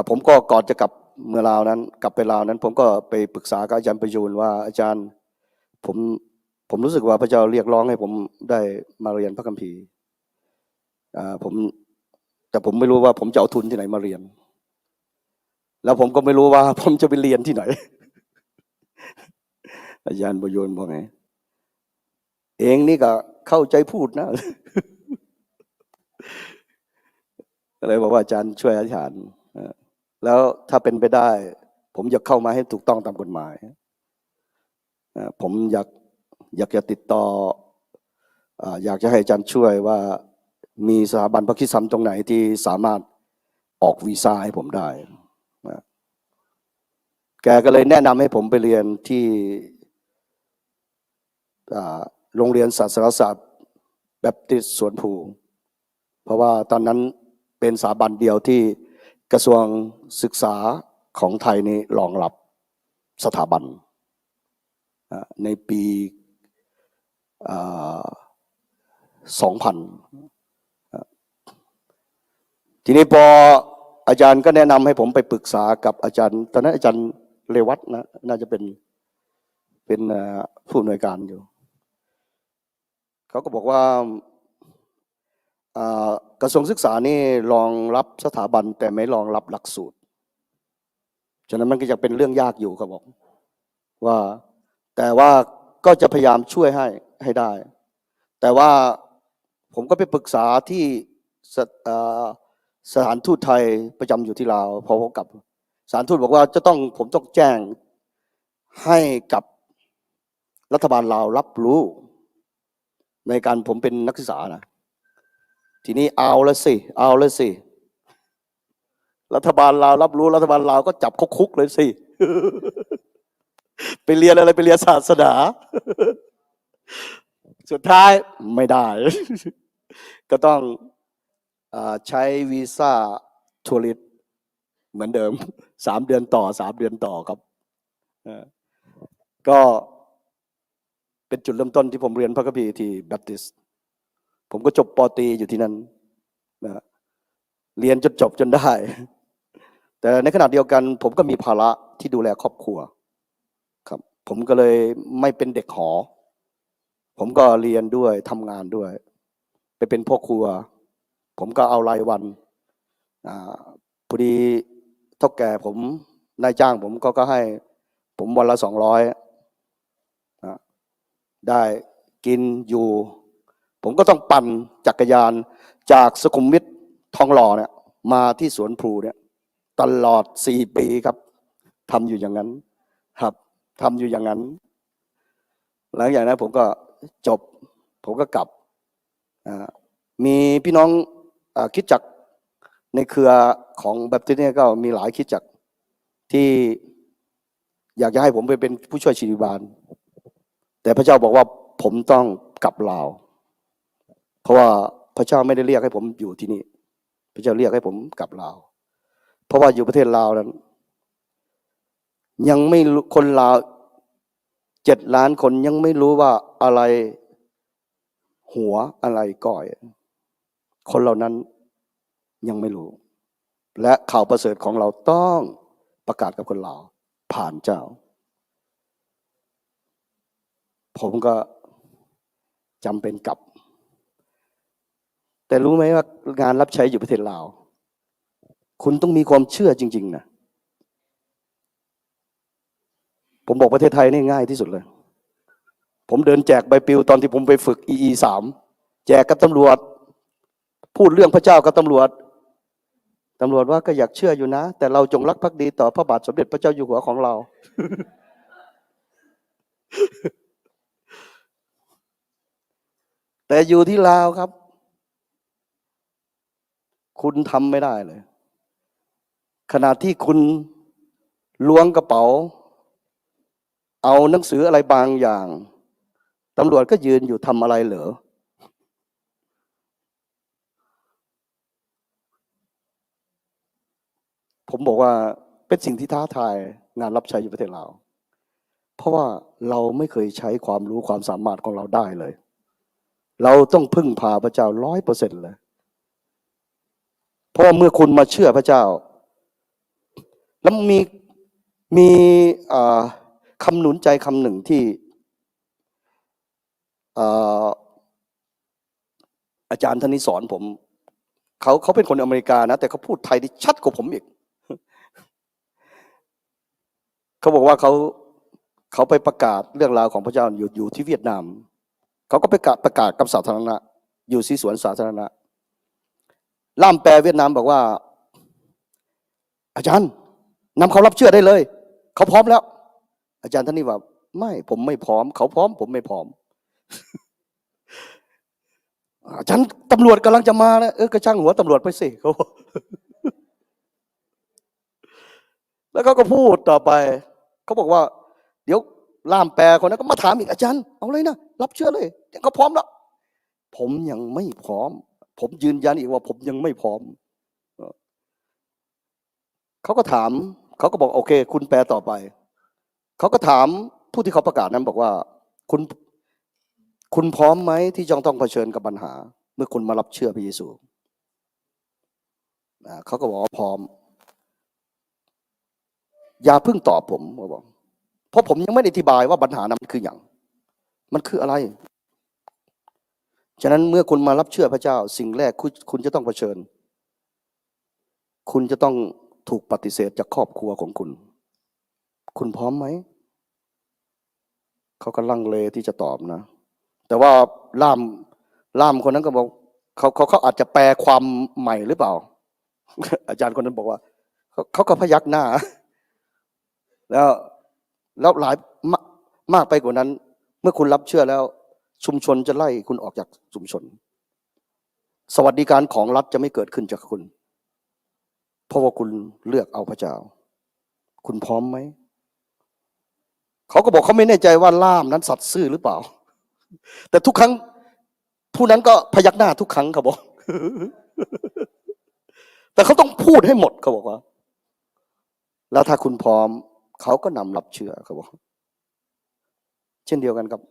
ผมก็ก่อนจะกลับเมืองลาวนั้นกลับไปลาวนั้นผมก็ไปปรึกษากับอาจารย์ประยูนว่าอาจารย์ผมรู้สึกว่าพระเจ้าเรียกร้องให้ผมได้มาเรียนพระคัมภีร์แต่ผมไม่รู้ว่าผมจะเอาทุนที่ไหนมาเรียนแล้วผมก็ไม่รู้ว่าผมจะไปเรียนที่ไหน อาจารย์ประยูนบอกไงเองนี่ก็เข้าใจพูดนะ ก็เลยบอกว่าอาจารย์ช่วยอธิษฐานแล้วถ้าเป็นไปได้ผมอยากเข้ามาให้ถูกต้องตามกฎหมายผมอยากจะติดต่ออยากจะให้อาจารย์ช่วยว่ามีสถาบันพระคริสตธรรมตรงไหนที่สามารถออกวีซ่าให้ผมได้แกก็เลยแนะนำให้ผมไปเรียนที่โรงเรียนศาสนศาสตร์แบปติสต์สวนภูเพราะว่าตอนนั้นเป็นสถาบันเดียวที่กระทรวงศึกษาของไทยนี่รองรับสถาบันในปี2000ทีนี้พออาจารย์ก็แนะนำให้ผมไปปรึกษากับอาจารย์ตอนนั้นอาจารย์เรวัตนะน่าจะเป็นผู้อำนวยการอยู่เขาก็บอกว่ากระทรวงศึกษานี่รองรับสถาบันแต่ไม่รองรับหลักสูตรฉะนั้นมันก็จะเป็นเรื่องยากอยู่ครับบอกว่าแต่ว่าก็จะพยายามช่วยให้ได้แต่ว่าผมก็ไปปรึกษาที่สถานทูตไทยประจำอยู่ที่ลาวพอผมกลับสถานทูตบอกว่าผมต้องแจ้งให้กับรัฐบาลลาวรับรู้ในการผมเป็นนักศึกษานะทีนี้เอาละสิรัฐบาลลาวรับรู้รัฐบาลลาวก็จับเขาคุกเลยสิ ไปเรียนอะไรไปเรียนศาสนาสุดท้ายไม่ได้ ก็ต้องใช้วีซ่าทัวริสต์เหมือนเดิม3 เดือนต่อครับก็เป็นจุดเริ่มต้นที่ผมเรียนพระคัมภีร์ที่แบปติสต์ผมก็จบป.ตรีอยู่ที่นั่นนะเรียนจนจบจนได้ แต่ในขณะเดียวกันผมก็มีภาระที่ดูแลครอบครัวครับผมก็เลยไม่เป็นเด็กหอผมก็เรียนด้วยทำงานด้วยไปเป็นพ่อครัวผมก็เอารายวันพอดีเท่าแก่ผมนายจ้างผมก็ให้ผมวันละ200ได้กินอยู่ผมก็ต้องปั่นจักรยานจากสุขุมวิททองหล่อเนี่ยมาที่สวนพลูเนี่ยตลอด4 ปีครับทำอยู่อย่างนั้นครับทำอยู่อย่างนั้นหลังจากนั้นผมก็จบผมก็กลับมีพี่น้องคริสตจักรในเครือของแบปติสต์เนี่ยก็มีหลายคริสตจักรที่อยากจะให้ผมไปเป็นผู้ช่วยศิริบาลแต่พระเจ้าบอกว่าผมต้องกลับลาวเพราะว่าพระเจ้าไม่ได้เรียกให้ผมอยู่ที่นี่พระเจ้าเรียกให้ผมกลับลาวเพราะว่าอยู่ประเทศลาวนั้นยังไม่คนลาว7 ล้านคนยังไม่รู้ว่าอะไรหัวอะไรก้อยคนเหล่านั้นยังไม่รู้และข่าวประเสริฐของเราต้องประกาศกับคนลาวผ่านเจ้าผมก็จำเป็นกลับแต่รู้ไหมว่างานรับใช้อยู่ประเทศลาวคุณต้องมีความเชื่อจริงๆนะผมบอกประเทศไทยนี่ง่ายที่สุดเลยผมเดินแจกใบปลิวตอนที่ผมไปฝึก EE3 แจกกับตำรวจพูดเรื่องพระเจ้ากับตำรวจว่าก็อยากเชื่ออยู่นะแต่เราจงรักภักดีต่อพระบาทสมเด็จพระเจ้าอยู่หัวของเรา แต่อยู่ที่ลาวครับคุณทำไม่ได้เลยขณะที่คุณล้วงกระเป๋าเอาหนังสืออะไรบางอย่างตำรวจก็ยืนอยู่ทำอะไรเหรอผมบอกว่าเป็นสิ่งที่ท้าทายงานรับใช้อยู่ประเทศลาว เพราะว่าเราไม่เคยใช้ความรู้ความสามารถของเราได้เลย เราต้องพึ่งพาพระเจ้า100%เลย เพราะเมื่อคุณมาเชื่อพระเจ้า แล้วมีคำหนุนใจคำหนึ่งที่อาจารย์ท่านนี้สอนผมเขาเป็นคนอเมริกานะแต่เขาพูดไทยได้ชัดกว่าผมอีก เขาบอกว่าเขาไปประกาศเรื่องราวของพระเจ้าอยู่ที่เวียดนามเขาก็ไปประกาศกับสาธารณะอยู่ที่สวนสาธารณะล่ามแปลเวียดนามบอกว่า อาจารย์นำเขารับเชื่อได้เลยเขาพร้อมแล้ว อาจารย์ท่านนี้ว่าไม่ผมไม่พร้อมเขาพร้อมผมไม่พร้อม อาจารย์ตำรวจกำลังจะมานะก็ช่างหัวตำรวจไปสิเขา แล้วเขาก็พูดต่อไปเขาบอกว่าเดี๋ยวล่ามแปลคนนั้นก็มาถามอีกอาจารย์เอาเลยนะรับเชื่อเลยเขาพร้อมแล้วผมยังไม่พร้อมผมยืนยันอีกว่าผมยังไม่พร้อมเขาก็ถามเขาก็บอกโอเคคุณแปลต่อไปเขาก็ถามผู้ที่เขาประกาศนั้นบอกว่าคุณพร้อมไหมที่จะต้องเผชิญกับปัญหาเมื่อคุณมารับเชื่อพระเยซูเขาก็บอกว่าพร้อมอย่าเพิ่งตอบผมเขาบอกเพราะผมยังไม่ได้อธิบายว่าปัญหานั้นมันคืออย่างมันคืออะไรฉะนั้นเมื่อคุณมารับเชื่อพระเจ้าสิ่งแรกคุณจะต้องเผชิญคุณจะต้องถูกปฏิเสธจากครอบครัวของคุณพร้อมไหมเขาก็ลังเลที่จะตอบนะแต่ว่าล่ามคนนั้นก็บอกเขาอาจจะแปลความใหม่หรือเปล่า อาจารย์คนนั้นบอกว่าเขาก็พยักหน้าแล้วหลายมากไปกว่านั้นเมื่อคุณรับเชื่อแล้วชุมชนจะไล่คุณออกจากชุมชนสวัสดิการของรัฐจะไม่เกิดขึ้นจากคุณเพราะว่าคุณเลือกเอาพระเจ้าคุณพร้อมไหมเขาก็บอกเขาไม่แน่ใจว่าล่ามนั้นสัตย์ซื่อหรือเปล่าแต่ทุกครั้งผู้นั้นก็พยักหน้าทุกครั้งเขาบอก แต่เขาต้องพูดให้หมดเขาบอกว่าแล้วถ้าคุณพร้อมเขาก็นำรับเชื่อเขาบอกเช่นเดียวกันครับ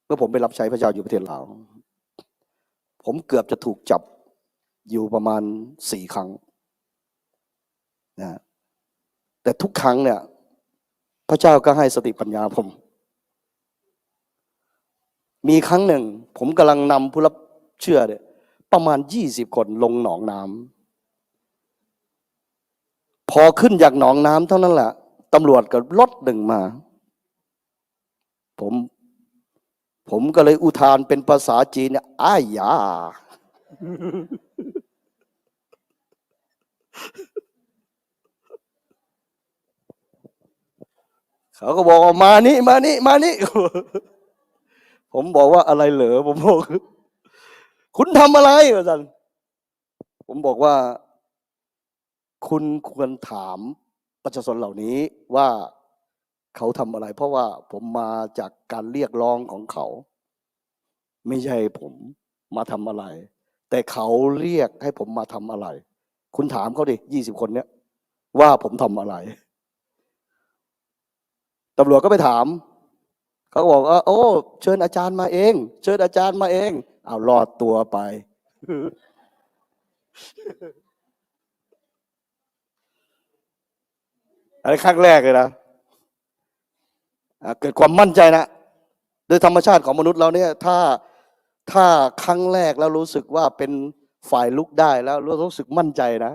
เมื่อผมไปรับใช้พระเจ้าอยู่ประเทศลาวผมเกือบจะถูกจับอยู่ประมาณ4 ครั้งนะแต่ทุกครั้งเนี่ยพระเจ้าก็ให้สติปัญญาผมมีครั้งหนึ่งผมกำลังนำผู้รับเชื่อเนี่ยประมาณ20 คนลงหนองน้ำพอขึ้นจากหนองน้ำเท่านั้นแหละตำรวจก็รถหนึ่งมาผมก็เลยอุทานเป็นภาษาจีนเนี่ยอ้ายยา เขาก็บอกมานี่ ผมบอกว่าอะไรเหรอผมบอกคุณทำอะไรอาจารย์ผมบอกว่าคุณควรถามประชาชนเหล่านี้ว่าเขาทำอะไรเพราะว่าผมมาจากการเรียกร้องของเขาไม่ใช่ผมมาทำอะไรแต่เขาเรียกให้ผมมาทำอะไรคุณถามเขาดิ20 คนเนี้ยว่าผมทำอะไรตำรวจก็ไปถามเขาบอกว่าโอ้เชิญอาจารย์มาเองเชิญอาจารย์มาเองเอารอดตัวไป อันนี้ครั้งแรกเลยนะเกิดความมั่นใจนะโดยธรรมชาติของมนุษย์เราเนี่ยถ้าครั้งแรกแล้วรู้สึกว่าเป็นฝ่ายลุกได้แล้วรู้สึกมั่นใจนะ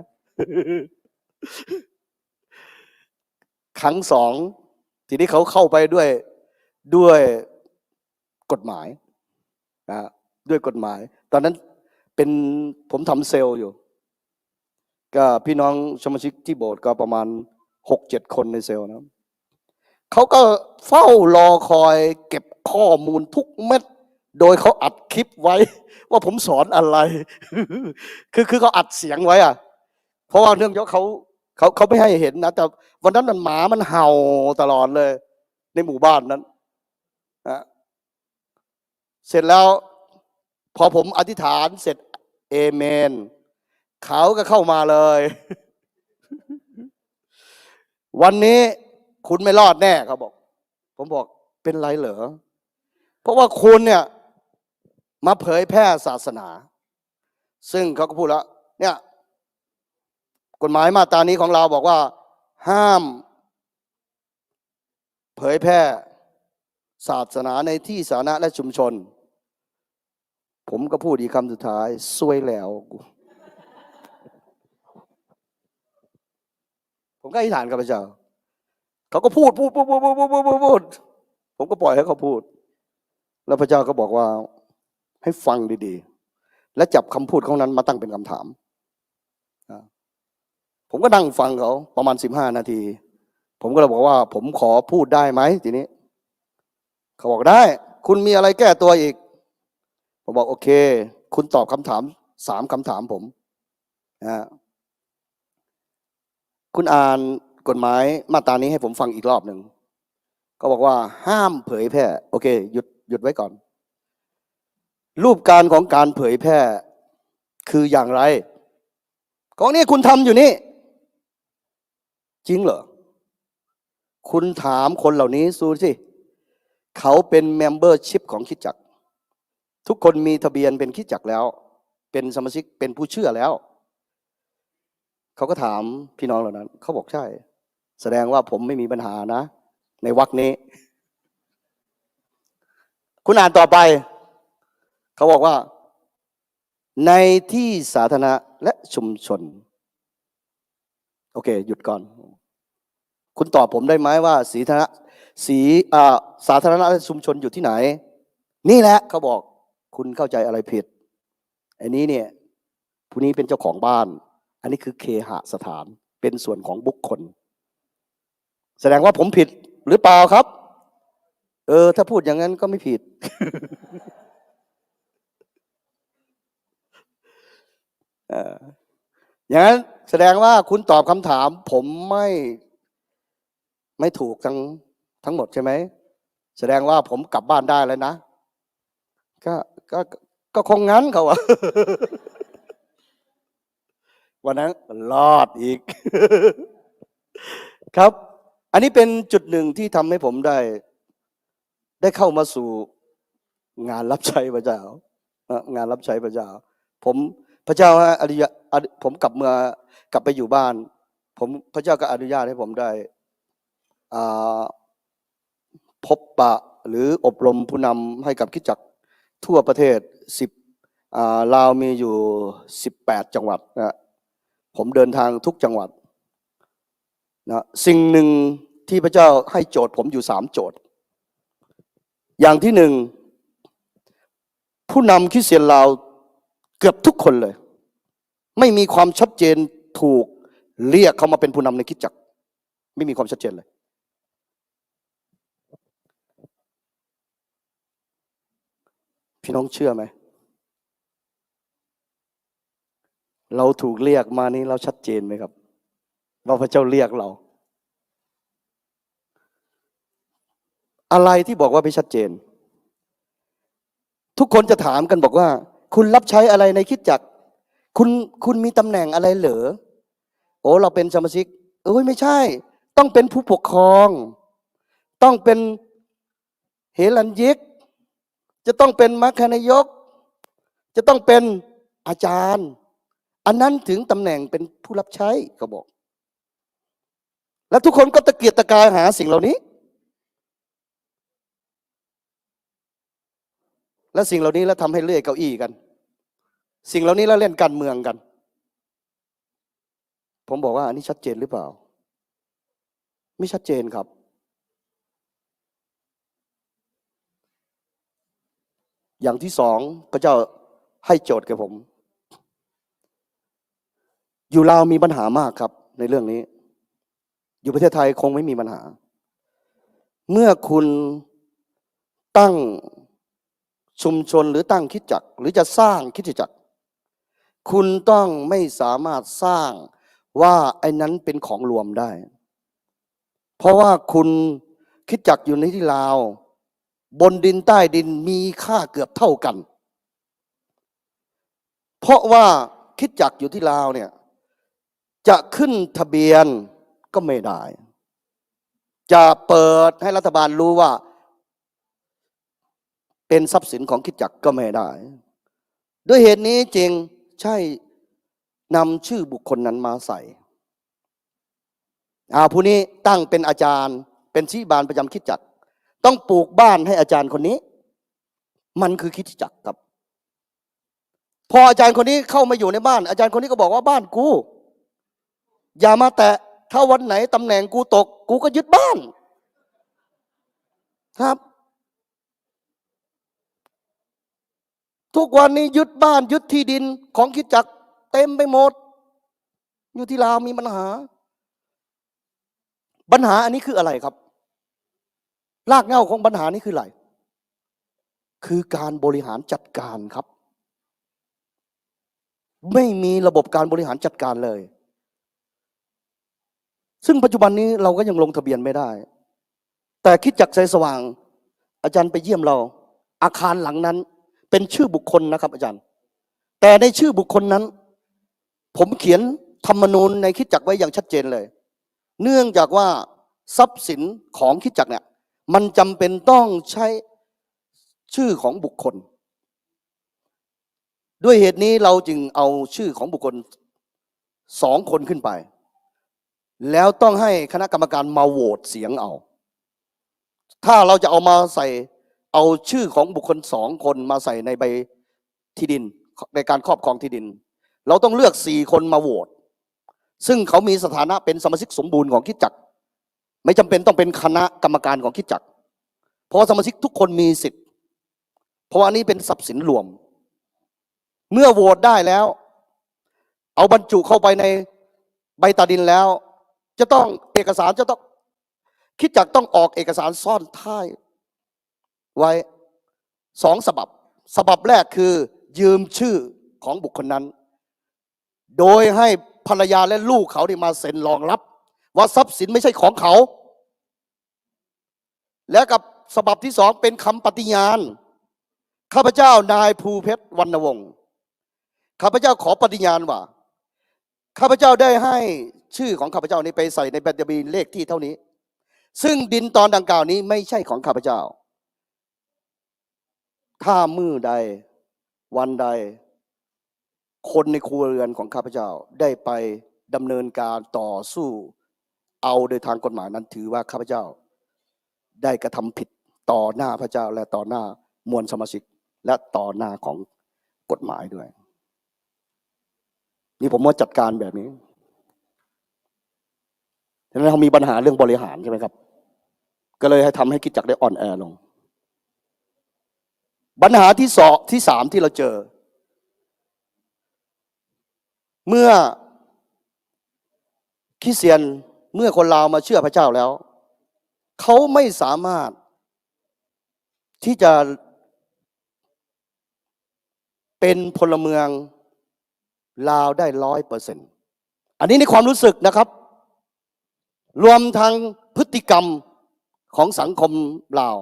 ครั้ง2ทีนี้เขาเข้าไปด้วยกฎหมายนะด้วยกฎหมายตอนนั้นผมทำเซลล์อยู่ก็พี่น้องสมาชิกที่โบสถ์ก็ประมาณ6-7 คนในเซลล์นะเขาก็เฝ้ารอคอยเก็บข้อมูลทุกเม็ดโดยเขาอัดคลิปไว้ว่าผมสอนอะไร คือเขาอัดเสียงไว้อะเพราะว่าเนื่องจากเขาไม่ให้เห็นนะแต่วันนั้นหมามันเห่าตลอดเลยในหมู่บ้านนั้นนะเสร็จแล้วพอผมอธิษฐานเสร็จเอเมนเขาก็เข้ามาเลย วันนี้คุณไม่รอดแน่เขาบอก ผมบอกเป็นไรเหรอเพราะว่าคุณเนี่ยมาเผยแพร่ศาสนาซึ่งเขาก็พูดแล้วเนี่ยกฎหมายมาตรานี้ของเราบอกว่าห้ามเผยแพร่ศาสนาในที่สาธารณะและชุมชนผมก็พูดอีกคำสุดท้ายซวยแล้วผมก็อธิษฐานกับพระเจ้าเขาก็พูดผมก็ปล่อยให้เขาพูดแล้วพระเจ้าก็บอกว่าให้ฟังดีๆและจับคำพูดของนั้นมาตั้งเป็นคำถามผมก็นั่งฟังเขาประมาณ15 นาทีผมก็เลยบอกว่าผมขอพูดได้ไหมทีนี้เขาบอกได้คุณมีอะไรแก้ตัวอีกผมบอกโอเคคุณตอบคำถาม3 คำถามผมคุณอ่านกฎหมายมาตรานี้ให้ผมฟังอีกรอบหนึ่งก็บอกว่าห้ามเผยแพร่โอเคหยุดไว้ก่อนรูปการของการเผยแพร่คืออย่างไรของนี้คุณทำอยู่นี่จริงเหรอคุณถามคนเหล่านี้ดูสิเขาเป็นเมมเบอร์ชิพของคริสตจักรทุกคนมีทะเบียนเป็นคริสตจักรแล้วเป็นสมาชิกเป็นผู้เชื่อแล้วเขาก็ถามพี่น้องเหล่านั้นเขาบอกใช่แสดงว่าผมไม่มีปัญหานะในวรรคนี้คุณอ่านต่อไปเขาบอกว่าในที่สาธารณะและชุมชนโอเคหยุดก่อนคุณตอบผมได้ไหมว่าสาธารณะและชุมชนอยู่ที่ไหนนี่แหละเขาบอกคุณเข้าใจอะไรผิดอันนี้เนี่ยผู้นี้เป็นเจ้าของบ้านอันนี้คือเคหสถานเป็นส่วนของบุคคลแสดงว่าผมผิดหรือเปล่าครับถ้าพูดอย่างนั้นก็ไม่ผิด อย่างนั้นแสดงว่าคุณตอบคำถามผมไม่ถูกทั้งหมดใช่ไหมแสดงว่าผมกลับบ้านได้แล้วนะก็คงงั้นเขาว่า วันนั้นรอดอีก ครับอันนี้เป็นจุดหนึ่งที่ทำให้ผมได้เข้ามาสู่งานรับใช้พระเจ้างานรับใช้พระเจ้าพระเจ้าผมกลับไปอยู่บ้านพระเจ้าก็อนุญาตให้ผมได้พบปะหรืออบรมผู้นำให้กับคริสตจักรทั่วประเทศลาวมีอยู่18 จังหวัดนะผมเดินทางทุกจังหวัดนะสิ่งหนึ่งที่พระเจ้าให้โจทย์ผมอยู่3 โจทย์อย่างที่ 1ผู้นำคริสเตียนลาวเกือบทุกคนเลยไม่มีความชัดเจนถูกเรียกเขามาเป็นผู้นำในคริสตจักรไม่มีความชัดเจนเลยพี่น้องเชื่อไหมเราถูกเรียกมานี่เราชัดเจนไหมครับว่าพระเจ้าเรียกเราอะไรที่บอกว่าไม่ชัดเจนทุกคนจะถามกันบอกว่าคุณรับใช้อะไรในคริสตจักรคุณมีตำแหน่งอะไรเหรอโอ้เราเป็นสมาชิกไม่ใช่ต้องเป็นผู้ปกครองต้องเป็นเฮลัญยิกจะต้องเป็นมัคคณายกจะต้องเป็นอาจารย์อันนั้นถึงตำแหน่งเป็นผู้รับใช้เขาบอกแล้วทุกคนก็ตะเกียกตะกายหาสิ่งเหล่านี้และสิ่งเหล่านี้แล้วทำให้เลื่อยเก้าอี้กันสิ่งเหล่านี้แล้วเล่นการเมืองกันผมบอกว่าอันนี้ชัดเจนหรือเปล่าไม่ชัดเจนครับอย่างที่2พระเจ้าให้โจทย์แก่ผมอยู่ลาวมีปัญหามากครับในเรื่องนี้อยู่ประเทศไทยคงไม่มีปัญหาเมื่อคุณตั้งชุมชนหรือตั้งคริสตจักรหรือจะสร้างคริสตจักรคุณต้องไม่สามารถสร้างว่าไอ้นั้นเป็นของรวมได้เพราะว่าคุณคริสตจักรอยู่ในที่ลาวบนดินใต้ดินมีค่าเกือบเท่ากันเพราะว่าคริสตจักรอยู่ที่ลาวเนี่ยจะขึ้นทะเบียนก็ไม่ได้ จะเปิดให้รัฐบาลรู้ว่าเป็นทรัพย์สินของคริสตจักรก็ไม่ได้ ด้วยเหตุนี้จึงใช่นำชื่อบุคคลนั้นมาใส่ผู้นี้ตั้งเป็นอาจารย์เป็นชี้บานประจำคริสตจักรต้องปลูกบ้านให้อาจารย์คนนี้มันคือคริสตจักรครับพออาจารย์คนนี้เข้ามาอยู่ในบ้านอาจารย์คนนี้ก็บอกว่าบ้านกูอย่ามาแตะถ้าวันไหนตำแหน่งกูตกกูก็ยึดบ้านครับทุกวันนี้ยึดบ้านยึดที่ดินของคริสตจักรเต็มไปหมดอยู่ที่ลาวมีปัญหาอันนี้คืออะไรครับรากเหง้าของปัญหานี้คืออะไรคือการบริหารจัดการครับไม่มีระบบการบริหารจัดการเลยซึ่งปัจจุบันนี้เราก็ยังลงทะเบียนไม่ได้แต่คริสตจักรแสงสว่างอาจารย์ไปเยี่ยมเราอาคารหลังนั้นเป็นชื่อบุคคลนะครับอาจารย์แต่ในชื่อบุคคลนั้นผมเขียนธรรมนูญในคริสตจักรไว้อย่างชัดเจนเลยเนื่องจากว่าทรัพย์สินของคริสตจักรเนี่ยมันจำเป็นต้องใช้ชื่อของบุคคลด้วยเหตุนี้เราจึงเอาชื่อของบุคคล2 คนขึ้นไปแล้วต้องให้คณะกรรมการมาโหวตเสียงเอาถ้าเราจะเอามาใส่เอาชื่อของบุคคล2 คนมาใส่ในใบที่ดินในการครอบครองที่ดินเราต้องเลือก4 คนมาโหวตซึ่งเขามีสถานะเป็นสมาชิกสมบูรณ์ของคริสตจักรไม่จำเป็นต้องเป็นคณะกรรมการของคริสตจักรเพราะสมาชิกทุกคนมีสิทธิ์เพราะอันนี้เป็นทรัพย์สินรวมเมื่อโหวตได้แล้วเอาบรรจุเข้าไปในใบตาดินแล้วจะต้องเอกสารจะต้องคริสตจักรต้องออกเอกสารซ่อนท้ายไว้2 ฉบับแรกคือยืมชื่อของบุคคลนั้นโดยให้ภรรยาและลูกเขามาเซ็นรองรับว่าทรัพย์สินไม่ใช่ของเขาและกับฉบับที่2เป็นคำปฏิญาณข้าพเจ้านายภูเพชรวรรณวงศ์ข้าพเจ้าขอปฏิญาณว่าข้าพเจ้าได้ให้ชื่อของข้าพเจ้านี้ไปใส่ในบัญชีเลขที่เท่านี้ซึ่งดินตอนดังกล่าวนี้ไม่ใช่ของข้าพเจ้าถ้ามื้อใดวันใดคนในครัวเรือนของข้าพเจ้าได้ไปดำเนินการต่อสู้เอาโดยทางกฎหมายนั้นถือว่าข้าพเจ้าได้กระทำผิดต่อหน้าพระเจ้าและต่อหน้ามวลสมาชิกและต่อหน้าของกฎหมายด้วยนี่ผมว่าจัดการแบบนี้ฉะนั้นเรามีปัญหาเรื่องบริหารใช่ไหมครับก็เลยให้ทำให้คริสตจักรได้อ่อนแอลงปัญหาที่3ที่เราเจอเมื่อคริสเตียนเมื่อคนลาวมาเชื่อพระเจ้าแล้วเขาไม่สามารถที่จะเป็นพลเมืองลาวได้100%อันนี้ในความรู้สึกนะครับรวมทั้งพฤติกรรมของสังคมลาว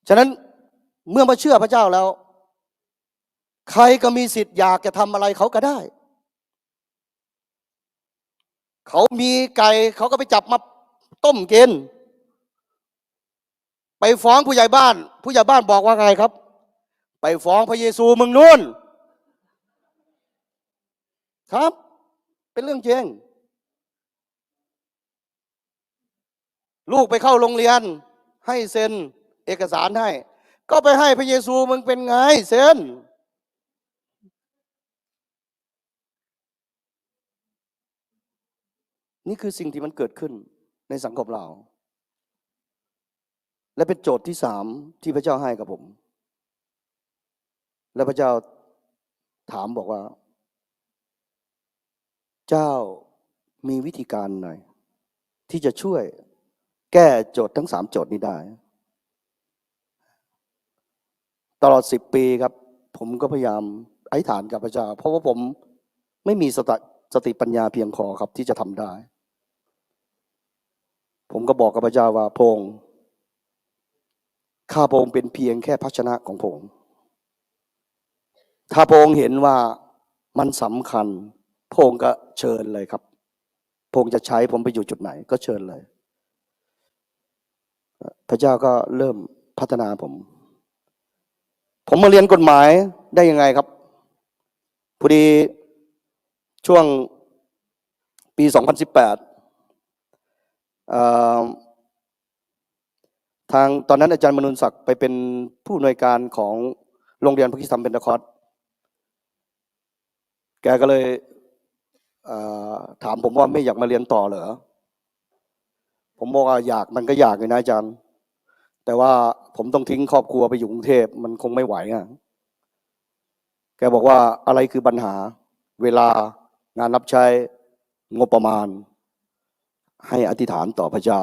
ฉะนั้นเมื่อมาเชื่อพระเจ้าแล้วใครก็มีสิทธิ์อยากจะทำอะไรเขาก็ได้เขามีไก่เขาก็ไปจับมาต้มกินไปฟ้องผู้ใหญ่บ้านบอกว่าไงครับไปฟ้องพระเยซูมึงนู่นครับเป็นเรื่องจริงลูกไปเข้าโรงเรียนให้เซ็นเอกสารให้ก็ไปให้พระเยซูมึงเป็นไงเซ็นนี่คือสิ่งที่มันเกิดขึ้นในสังคมเราและเป็นโจทย์ที่3ที่พระเจ้าให้กับผมและพระเจ้าถามบอกว่าเจ้ามีวิธีการหน่อยที่จะช่วยแก้โจทย์ทั้ง3โจทย์นี้ได้ตลอด10 ปีครับผมก็พยายามอธิษฐานกับพระเจ้าเพราะว่าผมไม่มีสติปัญญาเพียงพอครับที่จะทำได้ผมก็บอกกับพระเจ้าว่าพระองค์ข้าพระองค์เป็นเพียงแค่ภาชนะของพระองค์ถ้าพระองค์เห็นว่ามันสำคัญพระองค์ก็เชิญเลยครับ ระองค์จะใช้ผมไปอยู่จุดไหนก็เชิญเลยพระเจ้าก็เริ่มพัฒนาผมมาเรียนกฎหมายได้ยังไงครับพอดีช่วงปี 2018ทางตอนนั้นอาจารย์มนุนศักดิ์ไปเป็นผู้อำนวยการของโรงเรียนพระคริสตธรรมเบนทาคอสต์แกก็เลยถามผมว่าไม่อยากมาเรียนต่อเหรอผมบอกว่าอยากมันก็อยากเลยนะอาจารย์แต่ว่าผมต้องทิ้งครอบครัวไปอยู่กรุงเทพมันคงไม่ไหวอ่ะแกบอกว่าอะไรคือปัญหาเวลางานรับใช้งบประมาณให้อธิษฐานต่อพระเจ้า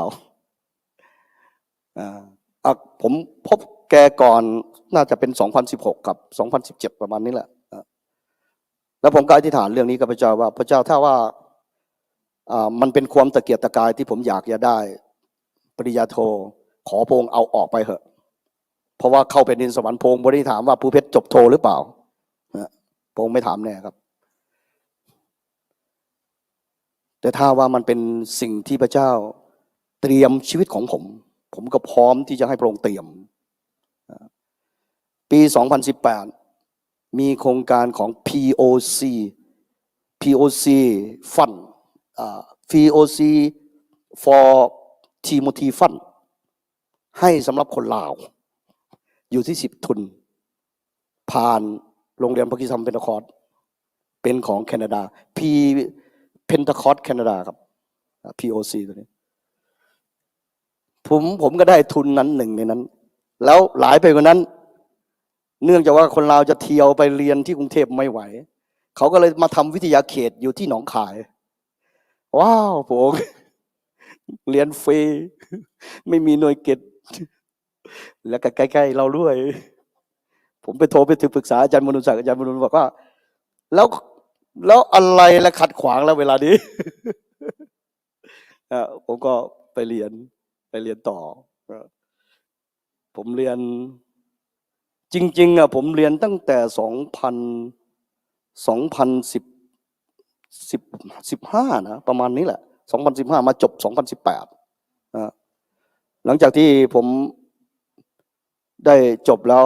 ผมพบแกก่อนน่าจะเป็น2016กับ2017ประมาณนี้แหละแล้วผมก็อธิษฐานเรื่องนี้กับพระเจ้าว่าพระเจ้าถ้าว่ามันเป็นความตะเกียกตะกายที่ผมอยากจะได้ปริญญาโทขอพระองค์เอาออกไปเถอะเพราะว่าเข้าแผ่นดินสวรรค์พระองค์ไม่ได้ถามว่าผู้เพชรจบโทหรือเปล่าพระองค์ไม่ถามแน่ครับแต่ถ้าว่ามันเป็นสิ่งที่พระเจ้าเตรียมชีวิตของผมก็พร้อมที่จะให้พระองค์เตรียมปี 2018มีโครงการของ POC Fund POC for Timothy Fund ให้สำหรับคนลาวอยู่ที่10 ทุนผ่านโรงเรียนพระคริสตธรรมเพนทาคอสต์เป็นของแคนาดา เพนทาคอสต์แคนาดาครับ POC ตัวนี้ผมก็ได้ทุนนั้นหนึ่งในนั้นแล้วหลายไปกว่านั้นเนื่องจากว่าคนลาวจะเที่ยวไปเรียนที่กรุงเทพไม่ไหวเขาก็เลยมาทำวิทยาเขตอยู่ที่หนองคายว้าวผมเรียนฟรีไม่มีหน่วยเกตแล้วก็ใกล้ๆเราด้วยผมไปโทรไปถึงปรึกษาอาจารย์มนุนศักดิ์อาจารย์มนุนบอกว่าแล้วอะไรละขัดขวางแล้วเวลานี้ผมก็ไปเรียนต่อผมเรียนจริงๆผมเรียนตั้งแต่2015นะประมาณนี้แหละ2015มาจบ2018หลังจากที่ผมได้จบแล้ว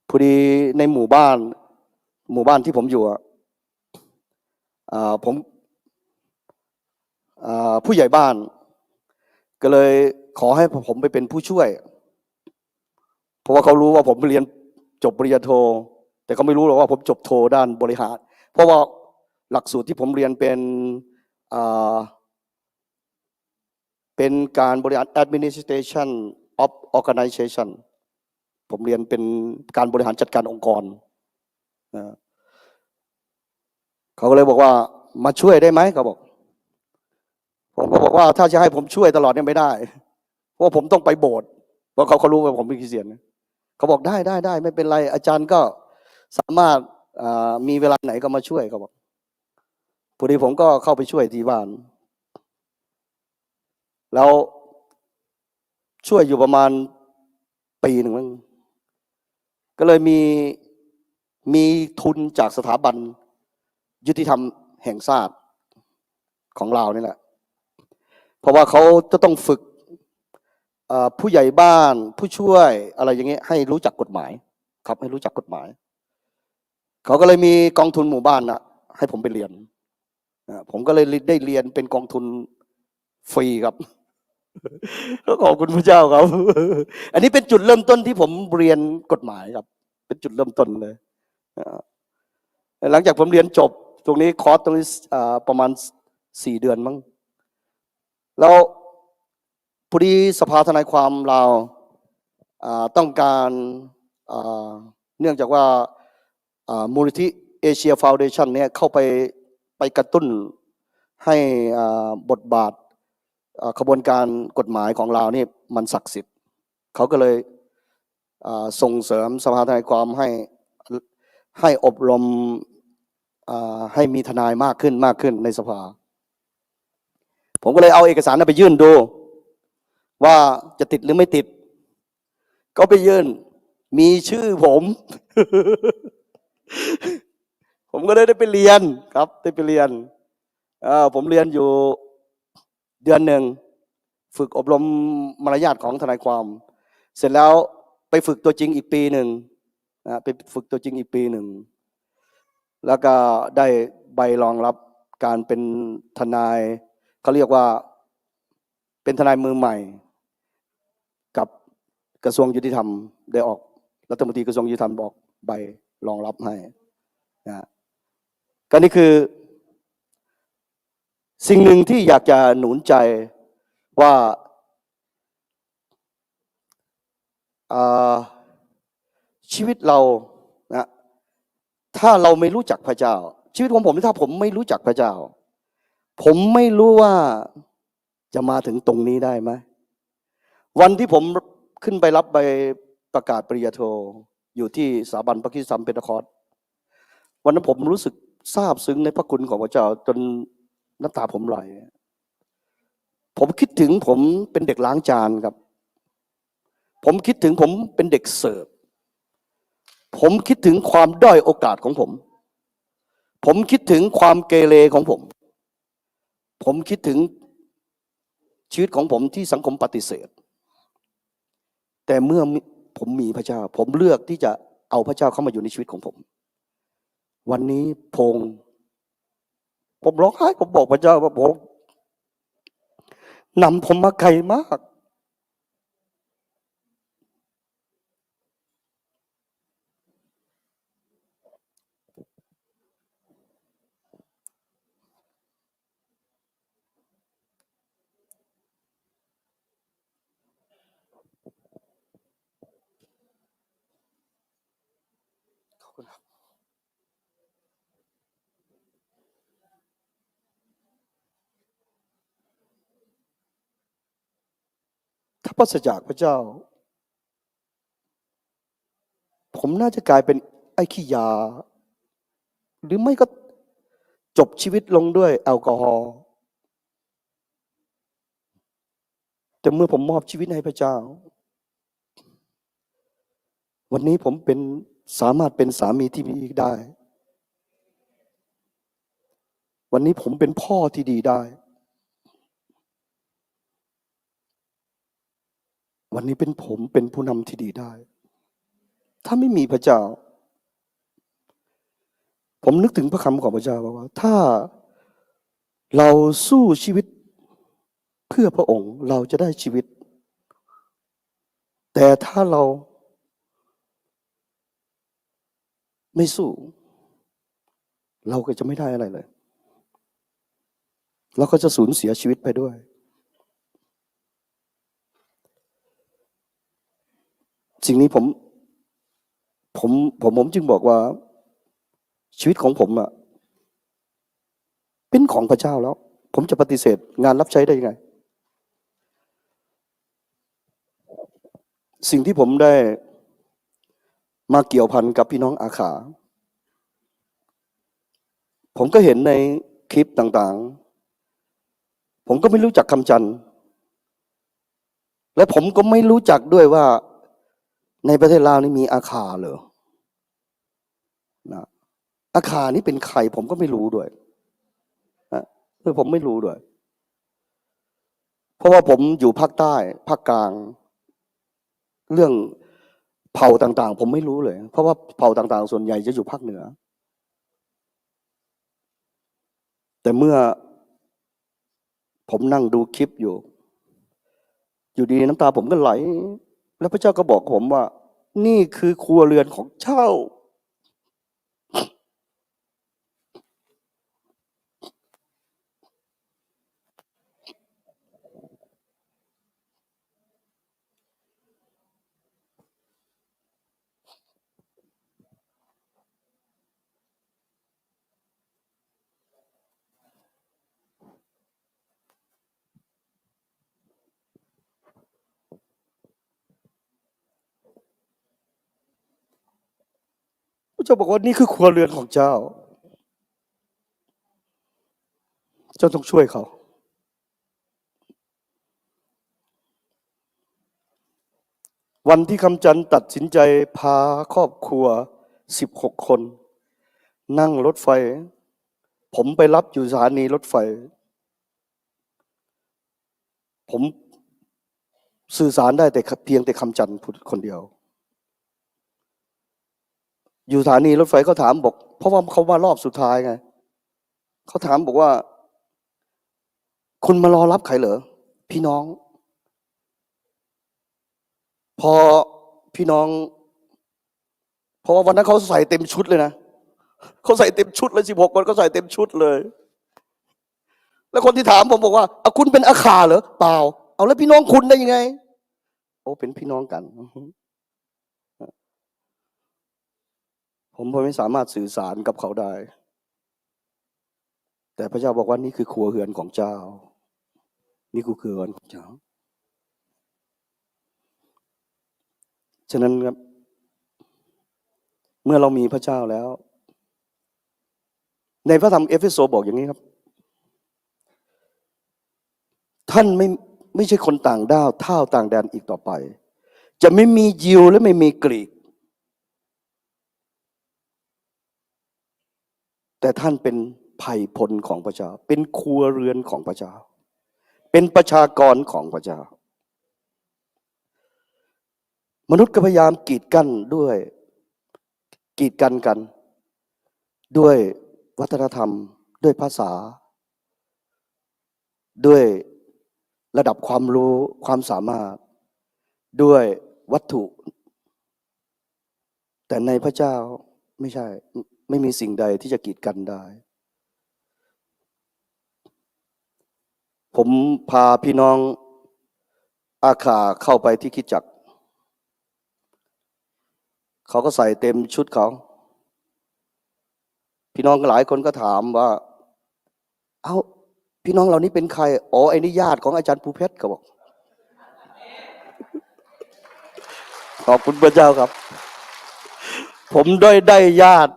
พอดีในหมู่บ้านที่ผมอยู่ผมผู้ใหญ่บ้านก็เลยขอให้ผมไปเป็นผู้ช่วยเพราะว่าเขารู้ว่าผมเรียนจบปริญญาโทแต่เขาไม่รู้หรอกว่าผมจบโทด้านบริหารเพราะว่าหลักสูตรที่ผมเรียนเป็นการบริหาร administration of organization ผมเรียนเป็นการบริหารจัดการองค์กรเขาก็เลยบอกว่ามาช่วยได้ไหมเขาบอกผมก็บอกว่าถ้าจะให้ผมช่วยตลอดเนี่ยไม่ได้เพราะผมต้องไปโบสถ์เพราะเขารู้ว่าผมเป็นคริสเตียนเขาบอกได้ไม่เป็นไรอาจารย์ก็สามารถมีเวลาไหนก็มาช่วยเขาบอกพอดีผมก็เข้าไปช่วยที่บ้านแล้วช่วยอยู่ประมาณปีหนึ่งมั้งก็เลยมีทุนจากสถาบันยุติธรรมแห่งชาติของเรานี่แหละเพราะว่าเขาจะต้องฝึกผู้ใหญ่บ้านผู้ช่วยอะไรอย่างเงี้ยให้รู้จักกฎหมายครับให้รู้จักกฎหมายเขาก็เลยมีกองทุนหมู่บ้านให้ผมไปเรียนผมก็เลยได้เรียนเป็นกองทุนฟรีครับก็ขอบคุณพระเจ้าครับอันนี้เป็นจุดเริ่มต้นที่ผมเรียนกฎหมายครับเป็นจุดเริ่มต้นเลยหลังจากผมเรียนจบตรงนี้คอร์สตรงนี้ประมาณ4 เดือนมั้งแล้วพอดีสภาทนายความเราต้องการเนื่องจากว่ามูลนิธิเอเชียฟาวเดชั่นเนี่ยเข้าไปกระตุ้นให้บทบาทขบวนการกฎหมายของเรานี่มันศักดิ์สิทธิ์เขาก็เลยส่งเสริมสภาทนายความให้อบรมให้มีทนายมากขึ้นในสภาผมก็เลยเอาเอกสารไปยื่นดูว่าจะติดหรือไม่ติดก็ไปยื่นมีชื่อผม ผมก็ได้ไปเรียนครับได้ไปเรียน ผมเรียนอยู่เดือนหนึ่งฝึกอบรมมารยาทของทนายความ เสร็จแล้วไปฝึกตัวจริงอีกปีหนึ่งไปฝึกตัวจริงอีกปีหนึ่งแล้วก็ได้ใบรองรับการเป็นทนายเขาเรียกว่าเป็นทนายมือใหม่กับกระทรวงยุติธรรมได้ออกรัฐมนตรีกระทรวงยุติธรรมบอกใบรองรับให้นะก็นี่คือสิ่งหนึ่งที่อยากจะหนุนใจว่าชีวิตเรานะถ้าเราไม่รู้จักพระเจ้าชีวิตของผมถ้าผมไม่รู้จักพระเจ้าผมไม่รู้ว่าจะมาถึงตรงนี้ได้ไหมวันที่ผมขึ้นไปรับใบประกาศปริญญาโทอยู่ที่สถาบันพระคริสตธรรมเพนทคอสต์วันนั้นผมรู้สึกซาบซึ้งในพระคุณของพระเจ้าจนน้ำตาผมไหลผมคิดถึงผมเป็นเด็กล้างจานครับผมคิดถึงผมเป็นเด็กเสิร์ฟผมคิดถึงความด้อยโอกาสของผมคิดถึงความเกเรของผมคิดถึงชีวิตของผมที่สังคมปฏิเสธแต่เมื่อผมมีพระเจ้าผมเลือกที่จะเอาพระเจ้าเข้ามาอยู่ในชีวิตของผมวันนี้ผมร้องไห้ผมบอกพระเจ้าว่าผมนำผมมาไกลมากถ้าปราศจากพระเจ้าผมน่าจะกลายเป็นไอ้ขี้ยาหรือไม่ก็จบชีวิตลงด้วยแอลกอฮอล์แต่เมื่อผมมอบชีวิตให้พระเจ้าวันนี้ผมสามารถเป็นสามีที่ดีได้วันนี้ผมเป็นพ่อที่ดีได้วันนี้ผมเป็นผู้นำที่ดีได้ถ้าไม่มีพระเจ้าผมนึกถึงพระคำของพระเจ้าว่าถ้าเราสู้ชีวิตเพื่อพระองค์เราจะได้ชีวิตแต่ถ้าเราไม่สู้เราก็จะไม่ได้อะไรเลยเราก็จะสูญเสียชีวิตไปด้วยสิ่งนี้ผมจึงบอกว่าชีวิตของผมอะเป็นของพระเจ้าแล้วผมจะปฏิเสธงานรับใช้ได้ยังไงสิ่งที่ผมได้มาเกี่ยวพันกับพี่น้องอาขาผมก็เห็นในคลิปต่างๆผมก็ไม่รู้จักคำจันทร์และผมก็ไม่รู้จักด้วยว่าในประเทศลาวนี่มีอาขาเหรอนะอาขานี่เป็นใครผมก็ไม่รู้ด้วยผมไม่รู้ด้วยเพราะว่าผมอยู่ภาคใต้ภาคกลางเรื่องเผ่าต่างๆผมไม่รู้เลยเพราะว่าเผ่าต่างๆส่วนใหญ่จะอยู่ภาคเหนือแต่เมื่อผมนั่งดูคลิปอยู่ดีน้ำตาผมก็ไหลแล้วพระเจ้าก็บอกผมว่านี่คือครัวเรือนของเจ้าพระเจ้าบอกว่านี่คือครัวเรือนของเจ้าต้องช่วยเขาวันที่คำจันทร์ตัดสินใจพาครอบครัว16 คนนั่งรถไฟ ผมไปรับอยู่สถานีรถไฟผมสื่อสารได้แต่เพียงแต่คำจันทร์คนเดียวอยู่สถานีรถไฟเขาถามบอกเพราะว่าเขามารอบสุดท้ายไงเขาถามบอกว่าคุณมารอรับใครเหรอพี่น้องพอพี่น้องเพราะว่าวันนั้นเขาใส่เต็มชุดเลยนะเขาใส่เต็มชุดเลย16 คนเขาใส่เต็มชุดเลยแล้วคนที่ถามผมบอกว่าคุณเป็นอาขาเหรอเปล่าเอาแล้วพี่น้องคุณได้ยังไงโอ้เป็นพี่น้องกันผมไม่สามารถสื่อสารกับเขาได้แต่พระเจ้าบอกว่านี่คือครัวเรือนของเจ้านี่คือครัวเรือนของเจ้าฉะนั้นครับเมื่อเรามีพระเจ้าแล้วในพระธรรมเอเฟโซบอกอย่างนี้ครับท่านไม่ใช่คนต่างด้าวท่าวต่างแดนอีกต่อไปจะไม่มียิวและไม่มีกรีกแต่ท่านเป็นไผ่พลของพระเจ้าเป็นครัวเรือนของพระเจ้าเป็นประชากรของพระเจ้ามนุษย์ก็พยายามกีดกันกันด้วยวัฒนธรรมด้วยภาษาด้วยระดับความรู้ความสามารถด้วยวัตถุแต่ในพระเจ้าไม่ใช่ไม่มีสิ่งใดที่จะกีดกันได้ผมพาพี่น้องอาขาเข้าไปที่คริสตจักรเขาก็ใส่เต็มชุดเขาพี่น้องหลายคนก็ถามว่าเอ้าพี่น้องเหล่านี้เป็นใครอ๋อไอ้นี่ญาติของอาจารย์ภูเพชรเขาบอกขอบคุณพระเจ้าครับผมได้ญาติ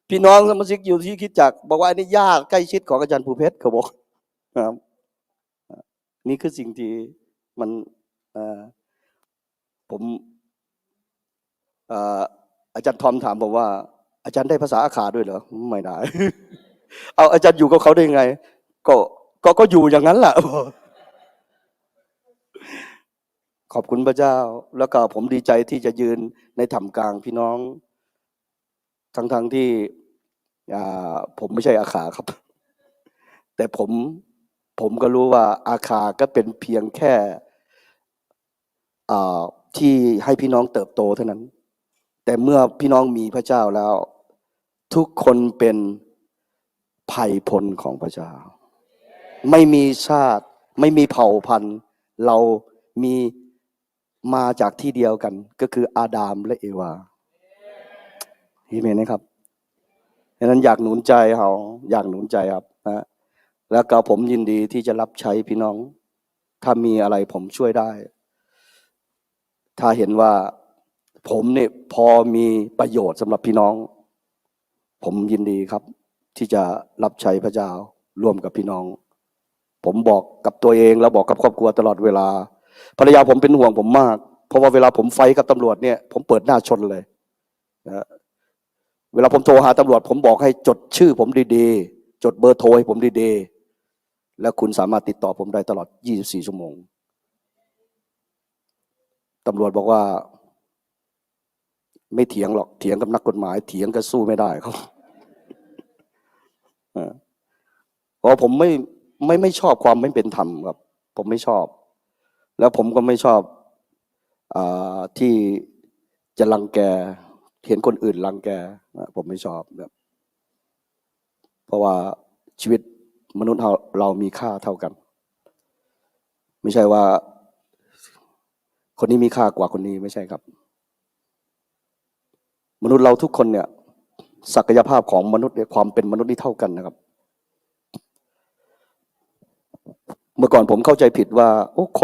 พี่น้องสมาชิกอยู่ที่คริสตจักรบอกว่าไอ้นี่ญาติใกล้ชิดของอาจารย์ภูเพชรเขาบอกครับนี่คือสิ่งที่มันผมอาจารย์ทอมถามบอกว่าอาจารย์ได้ภาษาอาขาด้วยเหรอไม่ได้ เอาอาจารย์อยู่กับเขาได้ไงก็อยู่อย่างนั้นแหละขอบคุณพระเจ้าแล้วก็ผมดีใจที่จะยืนในท่ามกลางพี่น้องทั้งที่ผมไม่ใช่อาขาครับแต่ผมก็รู้ว่าอาขาก็เป็นเพียงแค่ที่ให้พี่น้องเติบโตเท่านั้นแต่เมื่อพี่น้องมีพระเจ้าแล้วทุกคนเป็นไผ่พลของพระเจ้าไม่มีชาติไม่มีเผ่าพันธุ์เรามีมาจากที่เดียวกันก็คืออาดามและเอวาเห็นไหมนะครับดังนั้นอยากหนุนใจเขาอยากหนุนใจครับนะแล้วก็ผมยินดีที่จะรับใช้พี่น้องถ้ามีอะไรผมช่วยได้ถ้าเห็นว่าผมเนี่ยพอมีประโยชน์สำหรับพี่น้องผมยินดีครับที่จะรับใช้พระเจ้าร่วมกับพี่น้องผมบอกกับตัวเองแล้วบอกกับครอบครัวตลอดเวลาภรรยาผมเป็นห่วงผมมากเพราะว่าเวลาผมไฟกับตำรวจเนี่ยผมเปิดหน้าชนเลยนะเวลาผมโทรหาตำรวจผมบอกให้จดชื่อผมดีๆจดเบอร์โทรให้ผมดีๆแล้วคุณสามารถติดต่อผมได้ตลอด24 ชั่วโมงตำรวจบอกว่าไม่เถียงหรอกเถียงกับนักกฎหมายเถียงก็สู้ไม่ได้เขาเพราะผมไม่ชอบความไม่เป็นธรรมครับผมไม่ชอบแล้วผมก็ไม่ชอบที่จะรังแกเห็นคนอื่นรังแกผมไม่ชอบแบบเพราะว่าชีวิตมนุษย์เรามีค่าเท่ากันไม่ใช่ว่าคนนี้มีค่ากว่าคนนี้ไม่ใช่ครับมนุษย์เราทุกคนเนี่ยศักยภาพของมนุษย์เนี่ยความเป็นมนุษย์นี่เท่ากันนะครับเมื่อก่อนผมเข้าใจผิดว่าโอ้ค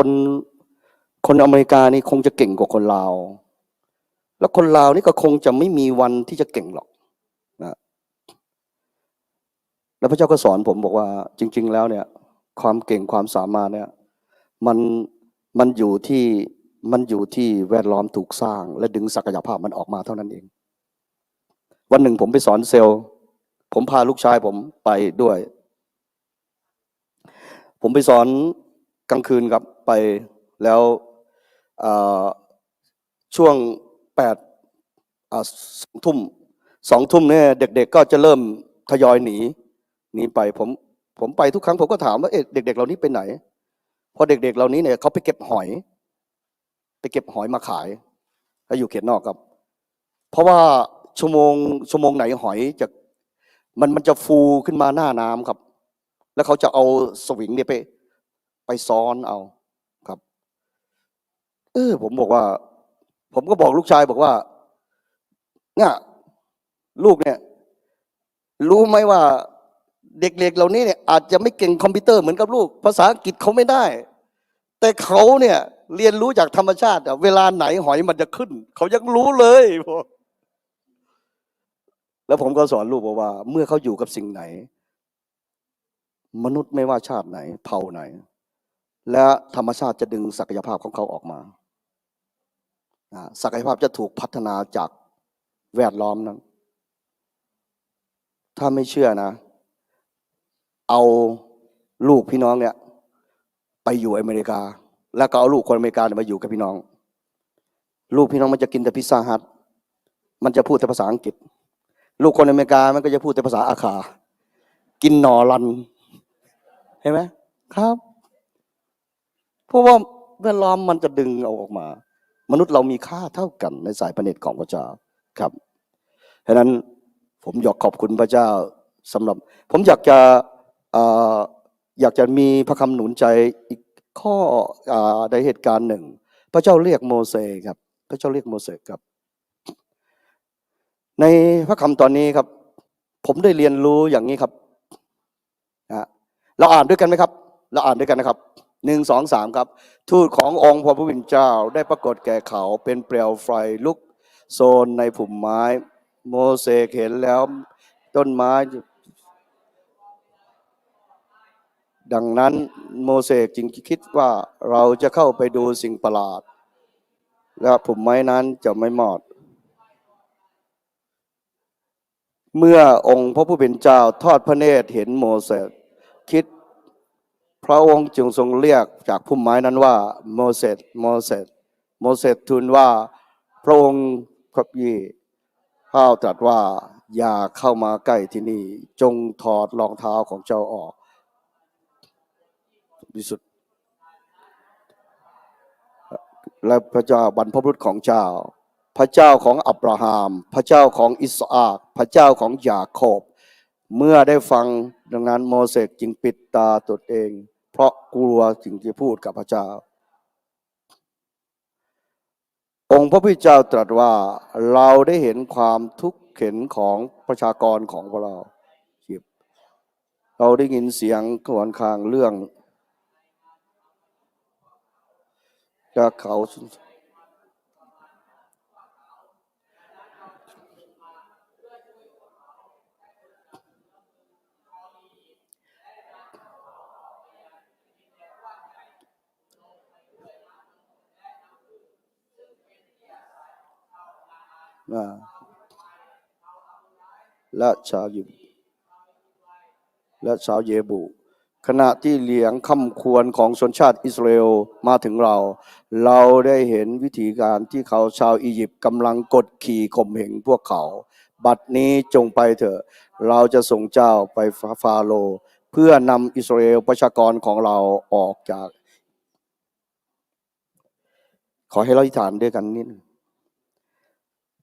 นอเมริกานี่คงจะเก่งกว่าคนลาวแล้วคนลาวนี่ก็คงจะไม่มีวันที่จะเก่งหรอกนะแล้วพระเจ้าก็สอนผมบอกว่าจริงๆแล้วเนี่ยความเก่งความสามารถเนี่ยมันอยู่ที่แวดล้อมถูกสร้างและดึงศักยภาพมันออกมาเท่านั้นเองวันหนึ่งผมไปสอนเซลล์ ผมพาลูกชายผมไปด้วย ผมไปสอนกลางคืนครับไปแล้วช่วง2 ทุ่มเนี่ยเด็กๆก็จะเริ่มทยอยหนีไปผมไปทุกครั้งผมก็ถามว่าเด็กๆเหล่านี้ไปไหนเพราะเด็กๆเหล่านี้เนี่ยเขาไปเก็บหอยมาขายแล้วอยู่เขตนอกครับเพราะว่าชั่วโมงไหนหอยจะมันจะฟูขึ้นมาหน้าน้ำครับแล้วเขาจะเอาสวิงเนี่ยไปซ้อนเอาครับผมบอกว่าผมก็บอกลูกชายบอกว่าเนี่ยลูกเนี่ยรู้ไหมว่าเด็กๆเหล่านี้เนี่ยอาจจะไม่เก่งคอมพิวเตอร์เหมือนกับลูกภาษาอังกฤษเขาไม่ได้แต่เขาเนี่ยเรียนรู้จากธรรมชาติเวลาไหนหอยมันจะขึ้นเขายังรู้เลยแล้วผมก็สอนลูกบอกว่าเมื่อเขาอยู่กับสิ่งไหนมนุษย์ไม่ว่าชาติไหนเผ่าไหนและธรรมชาติจะดึงศักยภาพของเขาออกมาศักยภาพจะถูกพัฒนาจากแวดล้อมนั้นถ้าไม่เชื่อนะเอาลูกพี่น้องเนี่ยไปอยู่อเมริกาแล้วก็เอาลูกคนอเมริกามาอยู่กับพี่น้องลูกพี่น้องมันจะกินแต่พิซซ่าฮัทมันจะพูดแต่ภาษาอังกฤษลูกคนอเมริกามันก็จะพูดแต่ภาษาอาขากินหนอรันเห็นไหมครับเพราะว่าแวดล้อมมันจะดึงเอาออกมามนุษย์เรามีค่าเท่ากันในสายพระเนตรของพระเจ้าครับฉะนั้นผมอยากขอบคุณพระเจ้าสำหรับผมอยากจะมีพระคำหนุนใจอีกข้อในเหตุการณ์หนึ่งพระเจ้าเรียกโมเสสครับพระเจ้าเรียกโมเสสครับในพระคำตอนนี้ครับผมได้เรียนรู้อย่างนี้ครับเราอ่านด้วยกันไหมครับเราอ่านด้วยกันนะครับ1 2 3ครับทูตขององค์พระผู้เป็นเจ้าได้ปรากฏแก่เขาเป็นเปลวไฟลุกโซนในผุ่มไม้โมเสสเห็นแล้วต้นไม้ดังนั้นโมเสสจึงคิดว่าเราจะเข้าไปดูสิ่งประหลาดและผุ่มไม้นั้นจะไม่มอดเมื่อองค์พระผู้เป็นเจ้าทอดพระเนตรเห็นโมเสสคิดพระองค์จึงทรงเรียกจากพุ่มไม้นั้นว่าโมเสสโมเสสโมเสสทูลว่าพระองค์พระบิดาตรัสว่าอย่าเข้ามาใกล้ที่นี่จงถอดรองเท้าของเจ้าออกที่สุดและพระเจ้าบรรพบุรุษของเจ้าพระเจ้าของอับราฮัมพระเจ้าของอิสอัคพระเจ้าของยาโคบเมื่อได้ฟังดังนั้นโมเสสจึงปิดตาตนเองเพราะกลัวสิ่งที่พูดกับพระเจ้าองค์พระผู้เป็นเจ้าตรัสว่าเราได้เห็นความทุกข์เข็นของประชากรของพวกเราได้ยินเสียงขวนคางเรื่องจากเขาและชาวเยบูขณะที่เลี้ยงคำควรของชนชาติอิสราเอลมาถึงเราได้เห็นวิธีการที่เขาชาวอียิปต์กำลังกดขี่ข่มเหงพวกเขาบัดนี้จงไปเถอะเราจะส่งเจ้าไปฟาโรห์เพื่อนำอิสราเอลประชากรของเราออกจากขอให้เราอธิษฐานด้วยกันนิด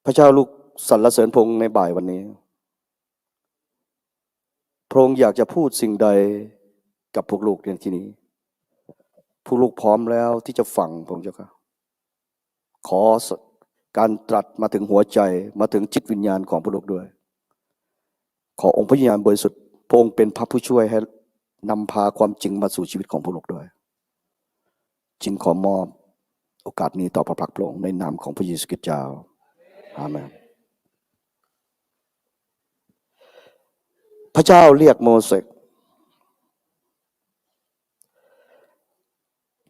พระเจ้าลูกสรรเสริญพระองค์ในบ่ายวันนี้พระองค์อยากจะพูดสิ่งใดกับพวกลูกในที่นี้พวกลูกพร้อมแล้วที่จะฟังพระองค์เจ้าค่ะขอการตรัสมาถึงหัวใจมาถึงจิตวิญญาณของพวกลูกด้วยขอองค์พระวิญญาณบริสุทธิ์พระองค์เป็นพระผู้ช่วยให้นำพาความจริงมาสู่ชีวิตของพวกลูกด้วยจึงขอมอบโอกาสนี้ต่อพระพักพระองค์ในนามของพระเยซูคริสต์เจ้าอาเมนพระเจ้าเรียกโมเสส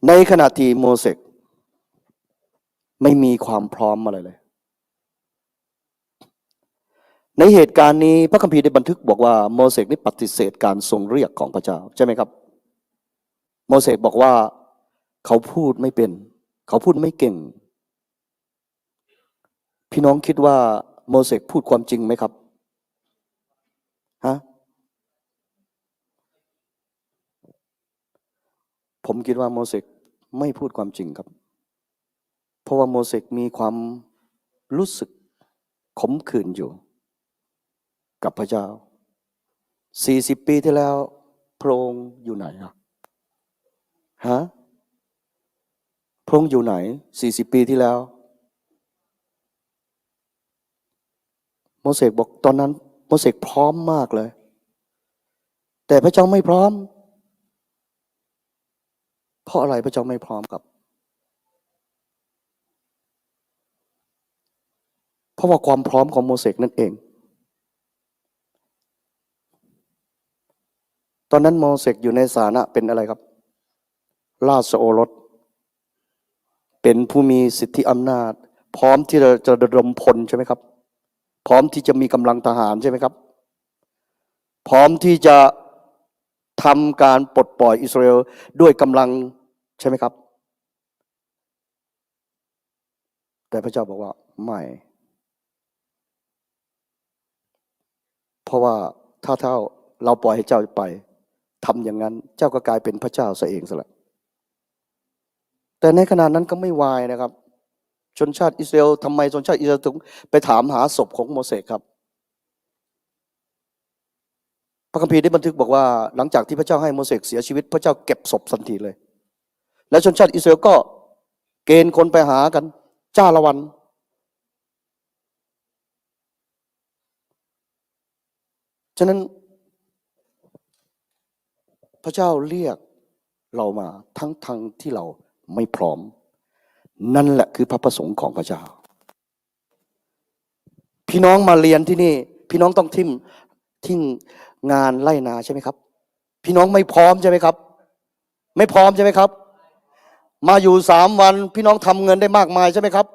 ในขณะที่โมเสสไม่มีความพร้อมอะไรเลย ในเหตุการณ์นี้พระคัมภีร์ได้บันทึกบอกว่าโมเสสได้ปฏิเสธการทรงเรียกของพระเจ้าใช่ไหมครับโมเสสบอกว่าเขาพูดไม่เป็นเขาพูดไม่เก่งพี่น้องคิดว่าโมเสสพูดความจริงไหมครับฮะผมคิดว่าโมเสสไม่พูดความจริงครับเพราะว่าโมเสสมีความรู้สึกขมขื่นอยู่กับพระเจ้า40 ปีที่แล้วพระองค์อยู่ไหนฮะพระองค์อยู่ไหน40 ปีที่แล้วโมเสสบอกตอนนั้นโมเสสพร้อมมากเลยแต่พระเจ้าไม่พร้อมเพราะอะไรพระเจ้าไม่พร้อมครับเพราะว่าความพร้อมของโมเสสนั่นเองตอนนั้นโมเสสอยู่ในฐานะเป็นอะไรครับราชโอรสเป็นผู้มีสิทธิอำนาจพร้อมที่จะระดมพลใช่ไหมครับพร้อมที่จะมีกำลังทหารใช่ไหมครับพร้อมที่จะทำการปลดปล่อยอิสราเอลด้วยกำลังใช่ไหมครับแต่พระเจ้าบอกว่าไม่เพราะว่าถ้าเราปล่อยให้เจ้าไปทำอย่างนั้นเจ้าก็กลายเป็นพระเจ้าซะเองซะละแต่ในขณะนั้นก็ไม่วายนะครับชนชาติอิสราเอลทำไมชนชาติอิสราเอลถึงไปถามหาศพของโมเสสครับพระคัมภีร์ได้บันทึกบอกว่าหลังจากที่พระเจ้าให้โมเสสเสียชีวิตพระเจ้าเก็บศพทันทีเลยและชนชาติอิสราเอลก็เกณฑ์คนไปหากันจ้าละวันฉะนั้นพระเจ้าเรียกเรามาทั้งที่เราไม่พร้อมนั่นแหละคือพระประสงค์ของพระเจ้าพี่น้องมาเรียนที่นี่พี่น้องต้องทิ้งงานไร่นาใช่ไหมครับพี่น้องไม่พร้อมใช่ไหมครับไม่พร้อมใช่ไหมครับมาอยู่3 วันพี่น้องทำเงินได้มากมายใช่ไหมครับ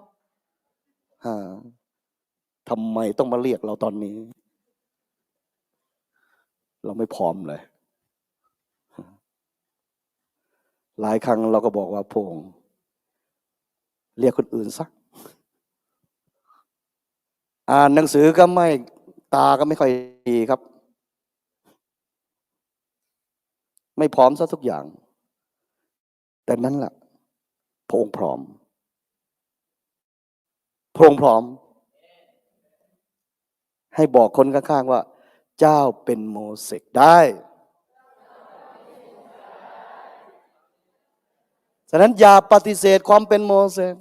ทำไมต้องมาเรียกเราตอนนี้เราไม่พร้อมเลยหลายครั้งเราก็บอกว่าพระองค์เรียกคนอื่นสักอ่านหนังสือก็ไม่ตาก็ไม่ค่อยดีครับไม่พร้อมซะทุกอย่างแต่นั่นแหละพระองค์พร้อมพระองค์พร้อมให้บอกคนข้างๆว่าเจ้าเป็นโมเสสได้ฉะนั้นอย่าปฏิเสธความเป็นโมเสส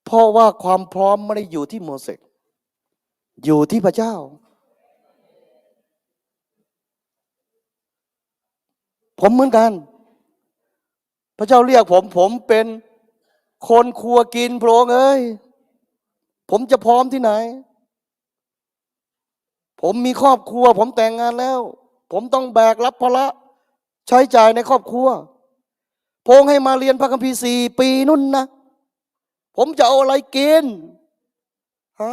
เพราะว่าความพร้อมไม่ได้อยู่ที่โมเสสอยู่ที่พระเจ้าผมเหมือนกันพระเจ้าเรียกผมเป็นคนครัวกินพระองค์เอ้ยผมจะพร้อมที่ไหนผมมีครอบครัวผมแต่งงานแล้วผมต้องแบกรับภาระใช้จ่ายในครอบครัวพระองค์ให้มาเรียนพระคัมภีร์4 ปีนู่นนะผมจะเอาอะไรกินฮะ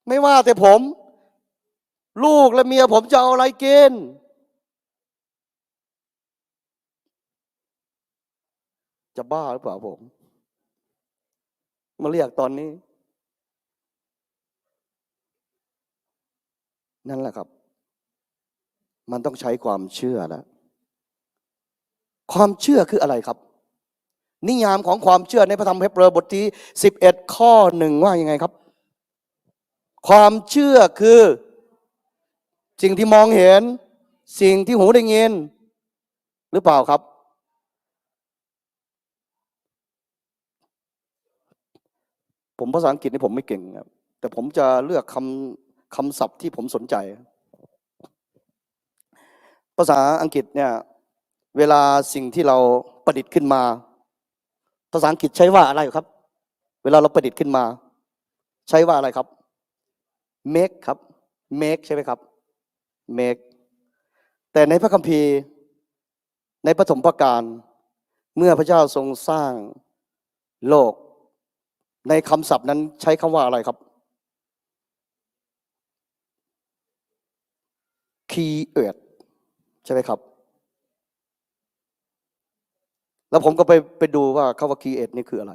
ไม่ว่าแต่ผมลูกและเมียผมจะเอาอะไรกินจะบ้าหรือเปล่าผมมาเรียกตอนนี้นั่นแหละครับมันต้องใช้ความเชื่อแล้วความเชื่อคืออะไรครับนิยามของความเชื่อในพระธรรมเฮบรูบทที่11 ข้อ 1ว่ายังไงครับความเชื่อคือสิ่งที่มองเห็นสิ่งที่หูได้ยินหรือเปล่าครับผมภาษาอังกฤษนี่ผมไม่เก่งครับแต่ผมจะเลือกคำศัพท์ที่ผมสนใจภาษาอังกฤษเนี่ยเวลาสิ่งที่เราประดิษฐ์ขึ้นมาภาษาอังกฤษใช้ว่าอะไรครับเวลาเราประดิษฐ์ขึ้นมาใช้ว่าอะไรครับ make ครับ make ใช่ไหมครับ make แต่ในพระคัมภีร์ในปฐมกาลเมื่อพระเจ้าทรงสร้างโลก ในคำศัพท์นั้นใช้คำว่าอะไรครับ create ใช่ไหมครับ แล้วผมก็ไปดูว่าคำว่า create นี่คืออะไร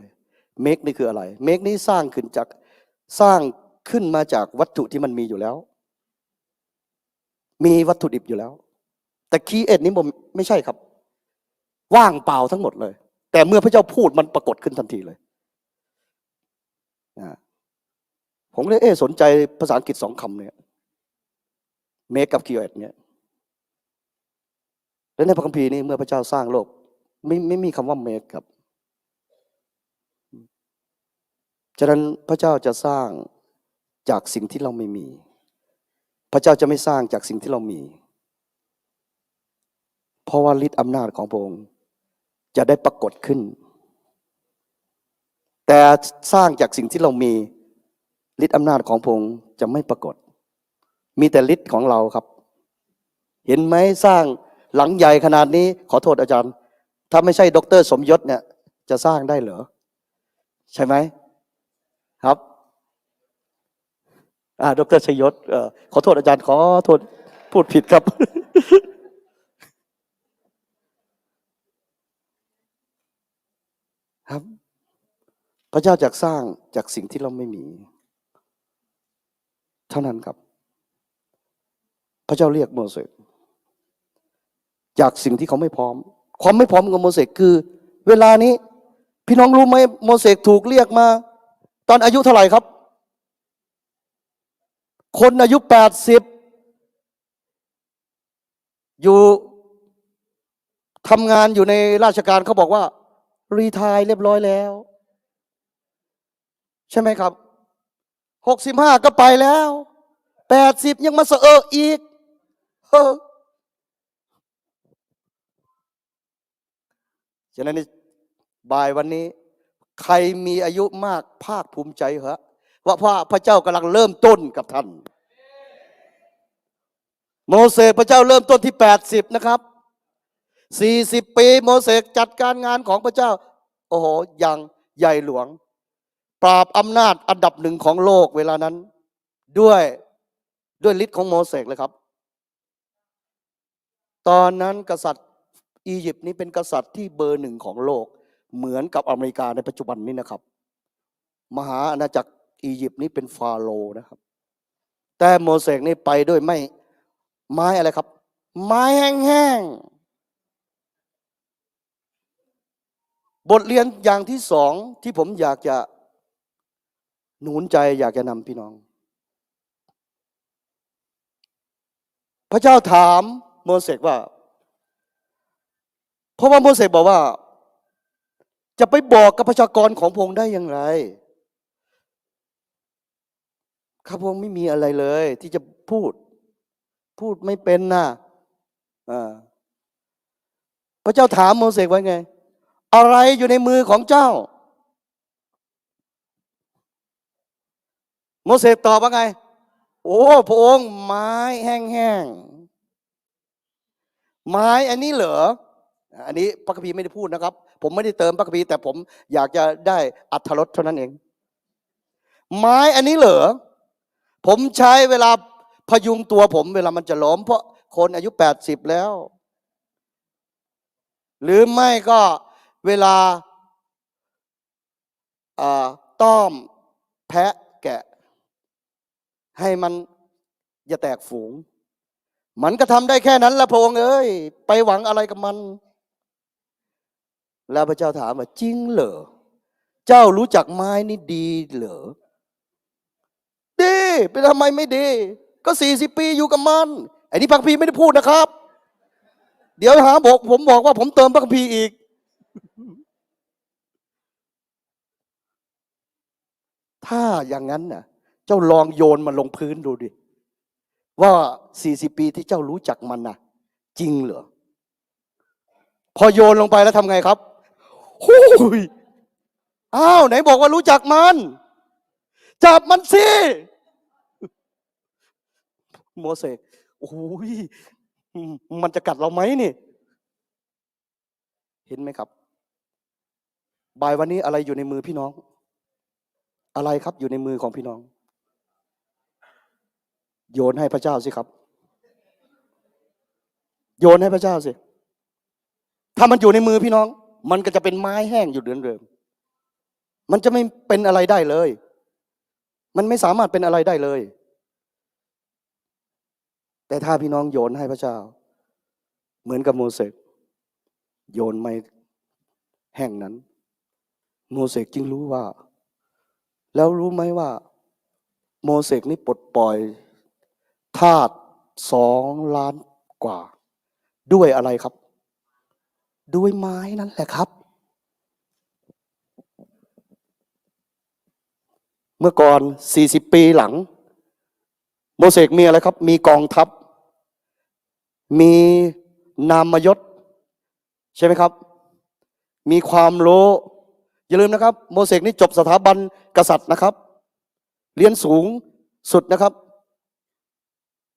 make นี่คืออะไร make นี่สร้างขึ้นมาจากวัตถุที่มันมีอยู่แล้ว มีวัตถุดิบอยู่แล้ว แต่ create นี่ผมไม่ใช่ครับ ว่างเปล่าทั้งหมดเลย แต่เมื่อพระเจ้าพูดมันปรากฏขึ้นทันทีเลยผมเลยสนใจภาษาอังกฤษ2 คำเนี่ย make กับ create เนี่ยและในพระคัมภีร์นี้เมื่อพระเจ้าสร้างโลกไม่มีคำว่า make ครับฉะนั้นพระเจ้าจะสร้างจากสิ่งที่เราไม่มีพระเจ้าจะไม่สร้างจากสิ่งที่เรามีเพราะว่าฤทธิ์อำนาจของพระองค์จะได้ปรากฏขึ้นแต่สร้างจากสิ่งที่เรามีฤทธิ์อำนาจของพระองค์จะไม่ปรากฏมีแต่ฤทธิ์ของเราครับเห็นไหมสร้างหลังใหญ่ขนาดนี้ขอโทษอาจารย์ถ้าไม่ใช่ดร.สมยศเนี่ยจะสร้างได้เหรอใช่ไหมครับดร.ชยศขอโทษอาจารย์ขอโทษพูดผิดครับ ครับพระเจ้าจะสร้างจากสิ่งที่เราไม่มีเท่านั้นครับพระเจ้าเรียกโมเสสจากสิ่งที่เขาไม่พร้อมความไม่พร้อมของโมเสสคือเวลานี้พี่น้องรู้ไหมโมเสสถูกเรียกมาตอนอายุเท่าไหร่ครับคนอายุ80อยู่ทำงานอยู่ในราชการเขาบอกว่ารีไทร์เรียบร้อยแล้วใช่ไหมครับ65ก็ไปแล้ว80ยังมาเสอะอีกฉะนั้นบ่ายวันนี้ใครมีอายุมากภาคภูมิใจเหรอว่าพระเจ้ากำลังเริ่มต้นกับท่านโมเสสพระเจ้าเริ่มต้นที่80นะครับ40ปีโมเสสจัดการงานของพระเจ้าโอ้โหอย่างใหญ่หลวงปราบอำนาจอันดับ1ของโลกเวลานั้นด้วยฤทธิ์ของโมเสสเลยครับตอนนั้นกษัตริย์อียิปต์นี้เป็นกษัตริย์ที่เบอร์1ของโลกเหมือนกับอเมริกาในปัจจุบันนี้นะครับมหาอาณาจักรอียิปต์นี้เป็นฟาโรห์นะครับแต่โมเสสนี่ไปด้วยไม้อะไรครับไม้แห้งๆบทเรียนอย่างที่2ที่ผมอยากจะหนุนใจอยากจะนำพี่น้องพระเจ้าถามโมเสสว่าเพราะว่าโมเสสบอกว่าจะไปบอกกับประชากรของพระองค์ได้อย่างไรข้าพระองค์ไม่มีอะไรเลยที่จะพูดไม่เป็นนะพระเจ้าถามโมเสสไว้ไงอะไรอยู่ในมือของเจ้าโมเสสตอบว่าไงโอ้พระองค์ไม้แห้งๆไม้อันนี้เหรออันนี้พระคัมภีร์ไม่ได้พูดนะครับผมไม่ได้เติมพระคัมภีร์แต่ผมอยากจะได้อรรถรสเท่านั้นเองไม้อันนี้เหรอผมใช้เวลาพยุงตัวผมเวลามันจะล้มเพราะคนอายุ80แล้วหรือไม่ก็เวลาต้อมแพะแกะให้มันอย่าแตกฝูงมันก็ทำได้แค่นั้นละพระองค์เอ้ยไปหวังอะไรกับมันแล้วพระเจ้าถามว่าจริงเหรอเจ้ารู้จักไม้นี่ดีเหรอดีเป็นทำไมไม่ดีก็40ปีอยู่กับมันไอ้นี่พระคัมภีร์ไม่ได้พูดนะครับเดี๋ยวหาบอกผมบอกว่าผมเติมพระคัมภีร์อีกถ้าอย่างนั้นน่ะเจ้าลองโยนมันลงพื้นดูดิว่า40ปีที่เจ้ารู้จักมันน่ะจริงเหรอพอโยนลงไปแล้วทำไงครับหูยอ้าวไหนบอกว่ารู้จักมันจับมันสิโมเสสโอ้ยมันจะกัดเราไหมนี่เห็นไหมครับบ่ายวันนี้อะไรอยู่ในมือพี่น้อง อะไรครับอยู่ในมือของพี่น้อง โยนให้พระเจ้าสิครับ โยนให้พระเจ้าสิถ้ามันอยู่ในมือพี่น้อง มันก็จะเป็นไม้แห้งอยู่เดิมๆมันจะไม่เป็นอะไรได้เลย มันไม่สามารถเป็นอะไรได้เลย แต่ถ้าพี่น้องโยนให้พระเจ้า เหมือนกับโมเสสโยนไม้แห้งนั้น โมเสสจึงรู้ว่า แล้วรู้ไหมว่า โมเสสนี่ปลดปล่อยทาส2 ล้านกว่า ด้วยอะไรครับ ด้วยไม้นั่นแหละครับ เมื่อก่อน40 ปีหลัง โมเสสมีอะไรครับ มีกองทัพ มีนามยศใช่ไหมครับ มีความรู้อย่าลืมนะครับ โมเสสนี่จบสถาบันกษัตริย์นะครับ เรียนสูงสุดนะครับ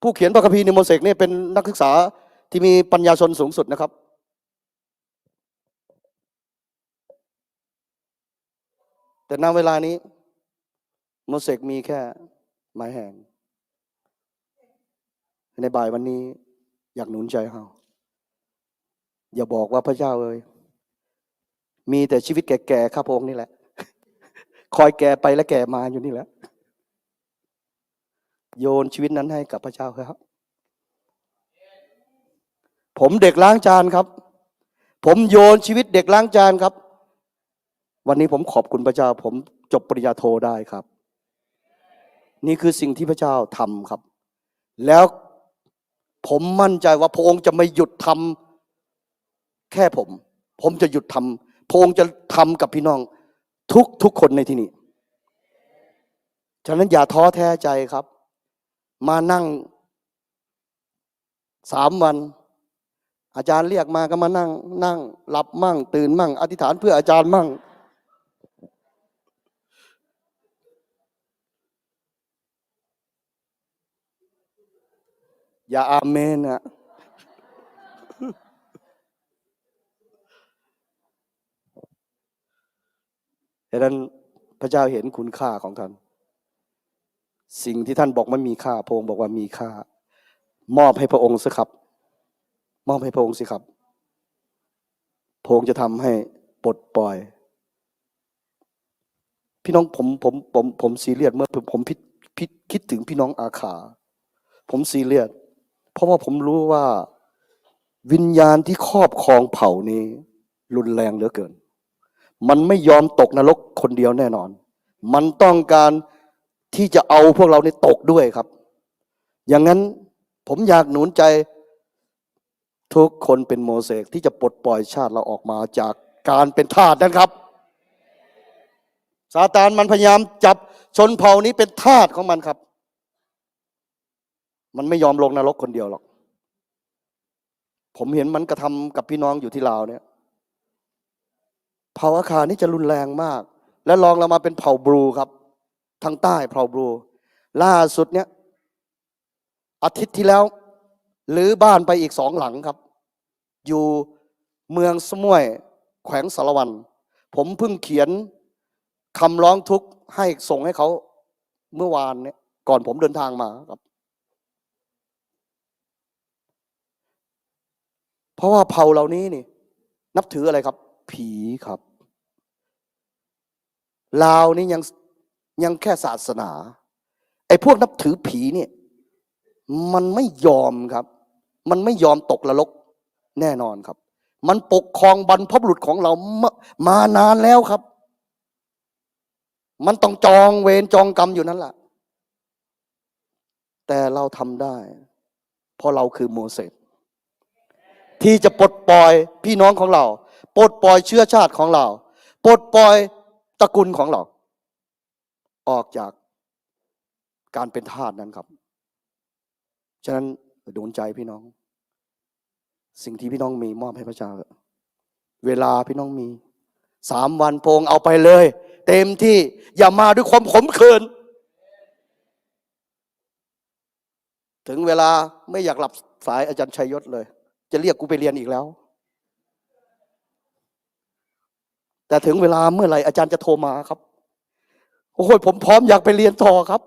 ผู้เขียนพระคัมภีร์ในโมเสสนี่เป็นนักศึกษาที่มีปัญญาชนสูงสุดนะครับ แต่ณเวลานี้โมเสสมีแค่ไม้แห้งในบ่ายวันนี้อยากหนุนใจเราอย่าบอกว่าพระเจ้าเอ้ยมีแต่ชีวิตแก่ๆข้าพระองค์นี่แหละ คอยแก่ไปและแก่มาอยู่นี่แหละ โยนชีวิตนั้นให้กับพระเจ้าครับ ผมเด็กล้างจานครับ ผมโยนชีวิตเด็กล้างจานครับ วันนี้ผมขอบคุณพระเจ้า ผมจบปริญญาโทได้ครับ นี่คือสิ่งที่พระเจ้าทำครับ แล้วผมมั่นใจว่าพระองค์จะไม่หยุดทำแค่ผมจะหยุดทำพระองค์จะทำกับพี่น้องทุกคนในที่นี้ ฉะนั้นอย่าท้อแท้ใจครับ มานั่ง3 วัน อาจารย์เรียกมาก็มานั่งหลับมั่งตื่นมั่งอธิษฐานเพื่ออาจารย์มั่งอย่าอาเมนนะดังนั้นพระเจ้าเห็นคุณค่าของท่านสิ่งที่ท่านบอกมันมีค่าพระองค์บอกว่ามีค่ามอบให้พระองค์สิครับมอบให้พระองค์สิครับพระองค์จะทำให้ปลดปล่อยพี่น้องผมซีเรียสเมื่อผมคิดถึงพี่น้องอาขาผมซีเรียสเพราะว่าผมรู้ว่าวิญญาณที่ครอบครองเผ่านี้รุนแรงเหลือเกินมันไม่ยอมตกนรกคนเดียวแน่นอนมันต้องการที่จะเอาพวกเราในตกด้วยครับอย่างนั้นผมอยากหนุนใจทุกคนเป็นโมเสสที่จะปลดปล่อยชาติเราออกมาจากการเป็นทาสนั่นครับซาตานมันพยายามจับชนเผ่านี้เป็นทาสของมันครับมันไม่ยอมลงนรกคนเดียวหรอกผมเห็นมันกระทำกับพี่น้องอยู่ที่ลาวเนี่ยเผ่าอาคานี่จะรุนแรงมากและลองเรามาเป็นเผ่าบลูครับทางใต้เผ่าบลูล่าสุดเนี่ยอาทิตย์ที่แล้วหรือบ้านไปอีก2 หลังครับอยู่เมืองสมุยแขวงสารวันผมเพิ่งเขียนคำร้องทุกข์ให้ส่งให้เขาเมื่อวานเนี่ยก่อนผมเดินทางมาครับเพราะว่าเผ่าเหล่านี้นี่นับถืออะไรครับผีครับลาวนี่ยังแค่ศาสนาไอ้พวกนับถือผีเนี่ยมันไม่ยอมครับมันไม่ยอมตกนรกแน่นอนครับมันปกครองบรรพบุรุษของเรามานานแล้วครับมันต้องจองเวรจองกรรมอยู่นั่นแหละแต่เราทำได้เพราะเราคือโมเสสที่จะปลดปล่อยพี่น้องของเราปลดปล่อยเชื้อชาติของเราปลดปล่อยตระกูลของเราออกจากการเป็นทาสนั้นครับฉะนั้นดลใจพี่น้องสิ่งที่พี่น้องมีมอบให้พระเจ้าเวลาพี่น้องมี3 วันพงเอาไปเลยเต็มที่อย่ามาด้วยความขมขื่นถึงเวลาไม่อยากหลับสายอาจารย์ชัยยศเลยจะเรียกกูไปเรียนอีกแล้วแต่ถึงเวลาเมื่อไหร่อาจารย์จะโทรมาครับ โอ้ยผมพร้อมอยากไปเรียนต่อครับ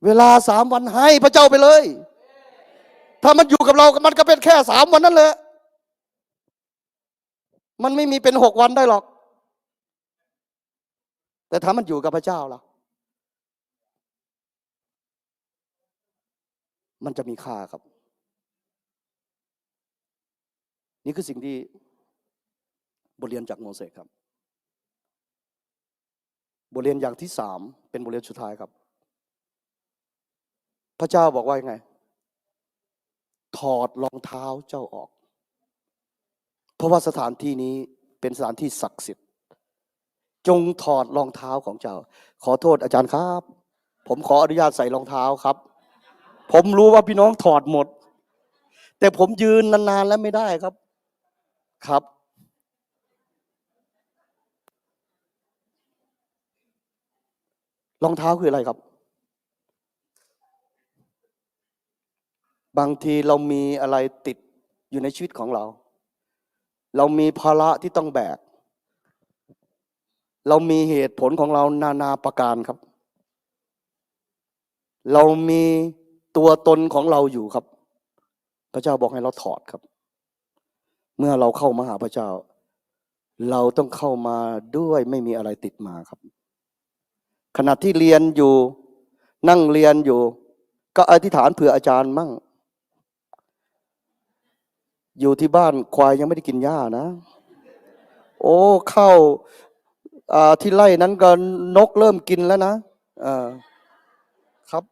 เวลา3 วันให้พระเจ้าไปเลย ถ้ามันอยู่กับเรามันก็เป็นแค่3 วันนั่นแหละมันไม่มีเป็น6 วันได้หรอกแต่ถ้ามันอยู่กับพระเจ้าล่ะมันจะมีค่าครับนี่คือสิ่งที่บทเรียนจากโมเสสครับบทเรียนอย่างที่3เป็นบทเรียนสุดท้ายครับพระเจ้าบอกว่ายังไงถอดรองเท้าเจ้าออกเพราะว่าสถานที่นี้เป็นสถานที่ศักดิ์สิทธิ์จงถอดรองเท้าของเจ้าขอโทษอาจารย์ครับผมขออนุญาตใส่รองเท้าครับผมรู้ว่าพี่น้องถอดหมดแต่ผมยืนนานๆแล้วไม่ได้ครับครับรองเท้าคืออะไรครับบางทีเรามีอะไรติดอยู่ในชีวิตของเราเรามีภาระที่ต้องแบกเรามีเหตุผลของเรานานาประการครับเรามีตัวตนของเราอยู่ครับพระเจ้าบอกให้เราถอดครับเมื่อเราเข้ามาหาพระเจ้าเราต้องเข้ามาด้วยไม่มีอะไรติดมาครับขณะที่เรียนอยู่นั่งเรียนอยู่ก็อธิษฐานเผื่ออาจารย์มั่งอยู่ที่บ้านควายยังไม่ได้กินหญ้านะโอ้เข้าที่ไร่นั้นก็นกเริ่มกินแล้วนะครับ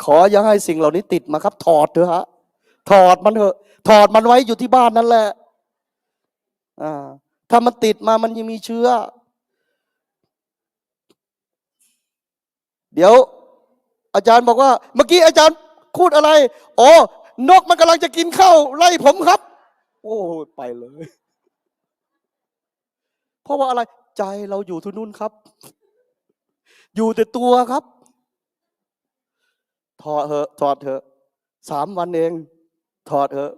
ขออย่าให้สิ่งเหล่านี้ติดมาครับถอดเถอะฮะถอดมันเถอะถอดมันไว้อยู่ที่บ้านนั่นแหละถ้ามันติดมามันยังมีเชื้อเดี๋ยวอาจารย์บอกว่าเมื่อกี้อาจารย์พูดอะไรอ๋อนกมันกำลังจะกินข้าวไล่ผมครับโอ้ไปเลยเพราะว่าอะไรใจเราอยู่ที่นู่นครับอยู่แต่ตัวครับถอดเถอะถอดเถอะ3 วันเองถอดเถอะ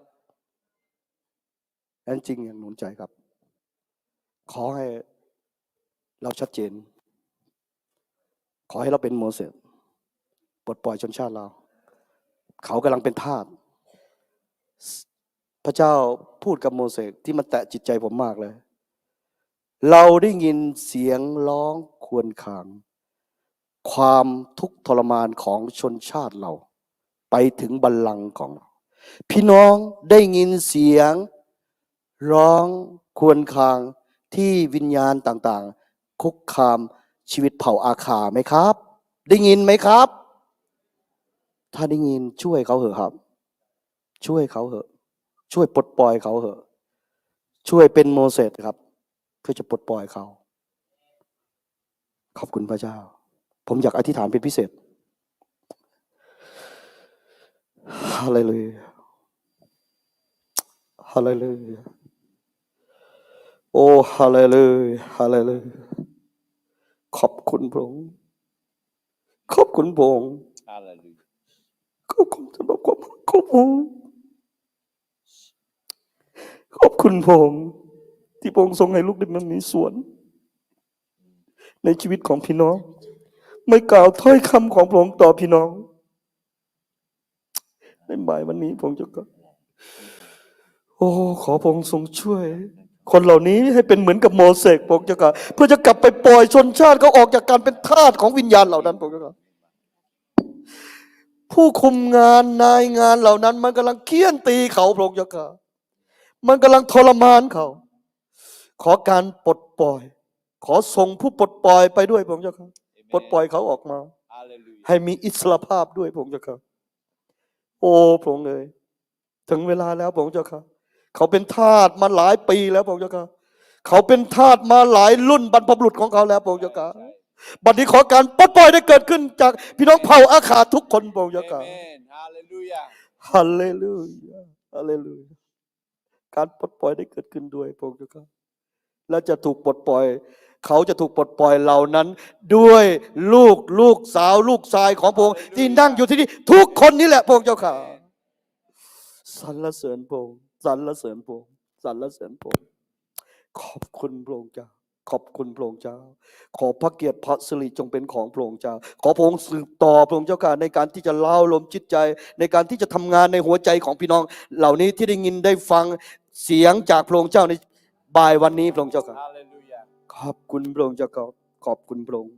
นั่นจริงอย่างหนุนใจครับขอให้เราชัดเจนขอให้เราเป็นโมเสสปลดปล่อยชนชาติเราเขากำลังเป็นทาสพระเจ้าพูดกับโมเสสที่มันแตะจิตใจผมมากเลยเราได้ยินเสียงร้องครวญครางความทุกข์ทรมานของชนชาติเราไปถึงบัลลังก์ของเราพี่น้องได้ยินเสียงร้องครวญครางที่วิญญาณต่างๆคุกคามชีวิตเผ่าอาคาไหมครับได้ยินไหมครับถ้าได้ยินช่วยเขาเถอะครับช่วยเขาเถอะช่วยปลดปล่อยเขาเถอะช่วยเป็นโมเสสครับเพื่อจะปลดปล่อยเขาขอบคุณพระเจ้าผมอยากอธิษฐานเป็นพิเศษฮาเลลูยาฮาเลลูยาโอ้ฮาเลลูยาฮาเลลูยาขอบคุณพระองค์ขอบคุณพระองค์ขอบคุณสำหรับความขอบคุณขอบคุณพระองค์ที่พระองค์ทรงให้ลูกได้มามีส่วนในชีวิตของพี่น้องไม่กล่าวถ้อยคำของพระองค์ต่อพี่น้องในบ่ายวันนี้พระองค์เจ้าก็โอ้ขอพระองค์ทรงช่วยคนเหล่านี้ให้เป็นเหมือนกับโมเสสพระองค์เจ้าก็เพื่อจะกลับไปปล่อยชนชาติเขาออกจากการเป็นทาสของวิญญาณเหล่านั้นพระองค์เจ้าก็ผู้คุมงานนายงานเหล่านั้นมันกำลังเคี่ยนตีเขาพระองค์เจ้าก็มันกำลังทรมานเขาขอการปลดปล่อยขอส่งผู้ปลดปล่อยไปด้วยพระองค์เจ้าค่ะปลดปล่อยเขาออกมาให้มีอิสรภาพด้วยพระองค์เจ้าค่ะโอ้พระองค์เอ๋ยถึงเวลาแล้วพระองค์เจ้าค่ะเขาเป็นทาสมาหลายปีแล้วพระองค์เจ้าค่ะเขาเป็นทาสมาหลายรุ่นบรรพบุรุษของเขาแล้วพระองค์เจ้าค่ะบัดนี้ขอการปลดปล่อยได้เกิดขึ้นจากพี่น้องเผ่าอาขาทุกคนพระองค์เจ้าค่ะฮาเลลูยาฮาเลลูยาฮาเลลูยาการปลดปล่อยได้เกิดขึ้นด้วยพระองค์เจ้าค่ะและจะถูกปลดปล่อยเขาจะถูกปลดปล่อยเหล่านั้นด้วยลูกสาวลูกชายของพระองค์ที่นั่งอยู่ที่นี่ทุกคนนี่แหละพระองค์เจ้าค่ะสรรเสริญพระองค์สรรเสริญพระองค์สรรเสริญพระองค์ ขอบคุณพระองค์เจ้าขอบคุณพระองค์เจ้าขอพระเกียรติพระสิริจงเป็นของพระองค์เจ้าขอพระองค์สืบต่อพระองค์เจ้าข้าในการที่จะเล่าลมจิตใจในการที่จะทำงานในหัวใจของพี่น้องเหล่านี้ที่ได้ยินได้ฟังเสียงจากพระองค์เจ้าในบ่ายวันนี้พระองค์เจ้าข้าขอบคุณพระองค์เจ้าขอบคุณพระองค์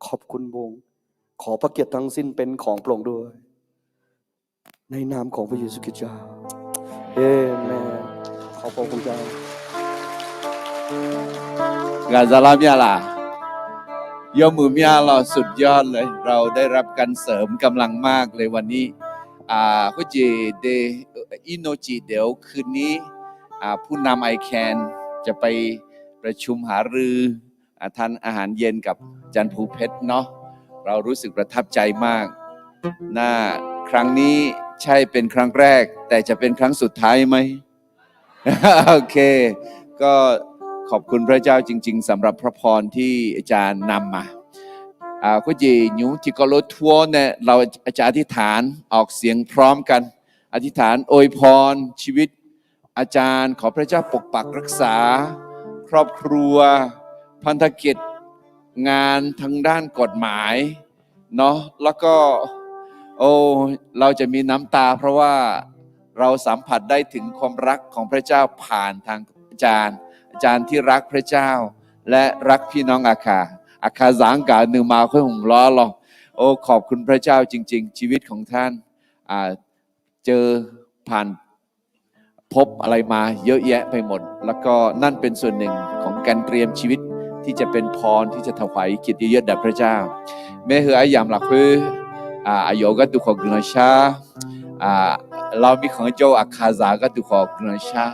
ขอบคุณพระองค์ขอพระเกียรติทั้งสิ้นเป็นของพระองค์ด้วยในนามของพระเยซูคริสต์เจ้าเอเมนขอบพระคุณเจ้า กาซาลาเมียล่ะยอมมือเมียเราสุดยอดเลยเราได้รับการเสริมกำลังมากเลยวันนี้ก็จีเดอินโนจิเดี๋ยวคืนนี้ผู้นำไอแคนจะไปประชุมหารือทานอาหารเย็นกับจันภูเพชรเนาะเรารู้สึกประทับใจมากครั้งนี้ใช่เป็นครั้งแรกแต่จะเป็นครั้งสุดท้ายไหม โอเคก็ขอบคุณพระเจ้าจริงๆสำหรับพระพรที่อาจารย์นำมาก็จีนิวที่ก็ลดทัวร์เนี่ยเราจะอธิษฐานออกเสียงพร้อมกันอธิษฐานอวยพรชีวิตอาจารย์ขอพระเจ้าปกปักรักษาครอบครัวพันธกิจงานทางด้านกฎหมายเนาะแล้วก็เราจะมีน้ำตาเพราะว่าเราสัมผัสได้ถึงความรักของพระเจ้าผ่านทางอาจารย์ที่รักพระเจ้าและรักพี่น้องอาคาสังกาหนึ่งมาค่อยหุ่มล้อหรอกขอบคุณพระเจ้าจริงๆชีวิตของท่านเจอผ่านพบอะไรมาเยอะแยะไปหมดแล้วก็นั่นเป็นส่วนหนึ่งของการเตรียมชีวิตที่จะเป็นพรที่จะถวายเกียรติยศแด่พระเจ้าแม้เหออยามหลักคืออายุก็ตุขอกลชาเรามีของโจอาคาซาก็ตุขอกลชา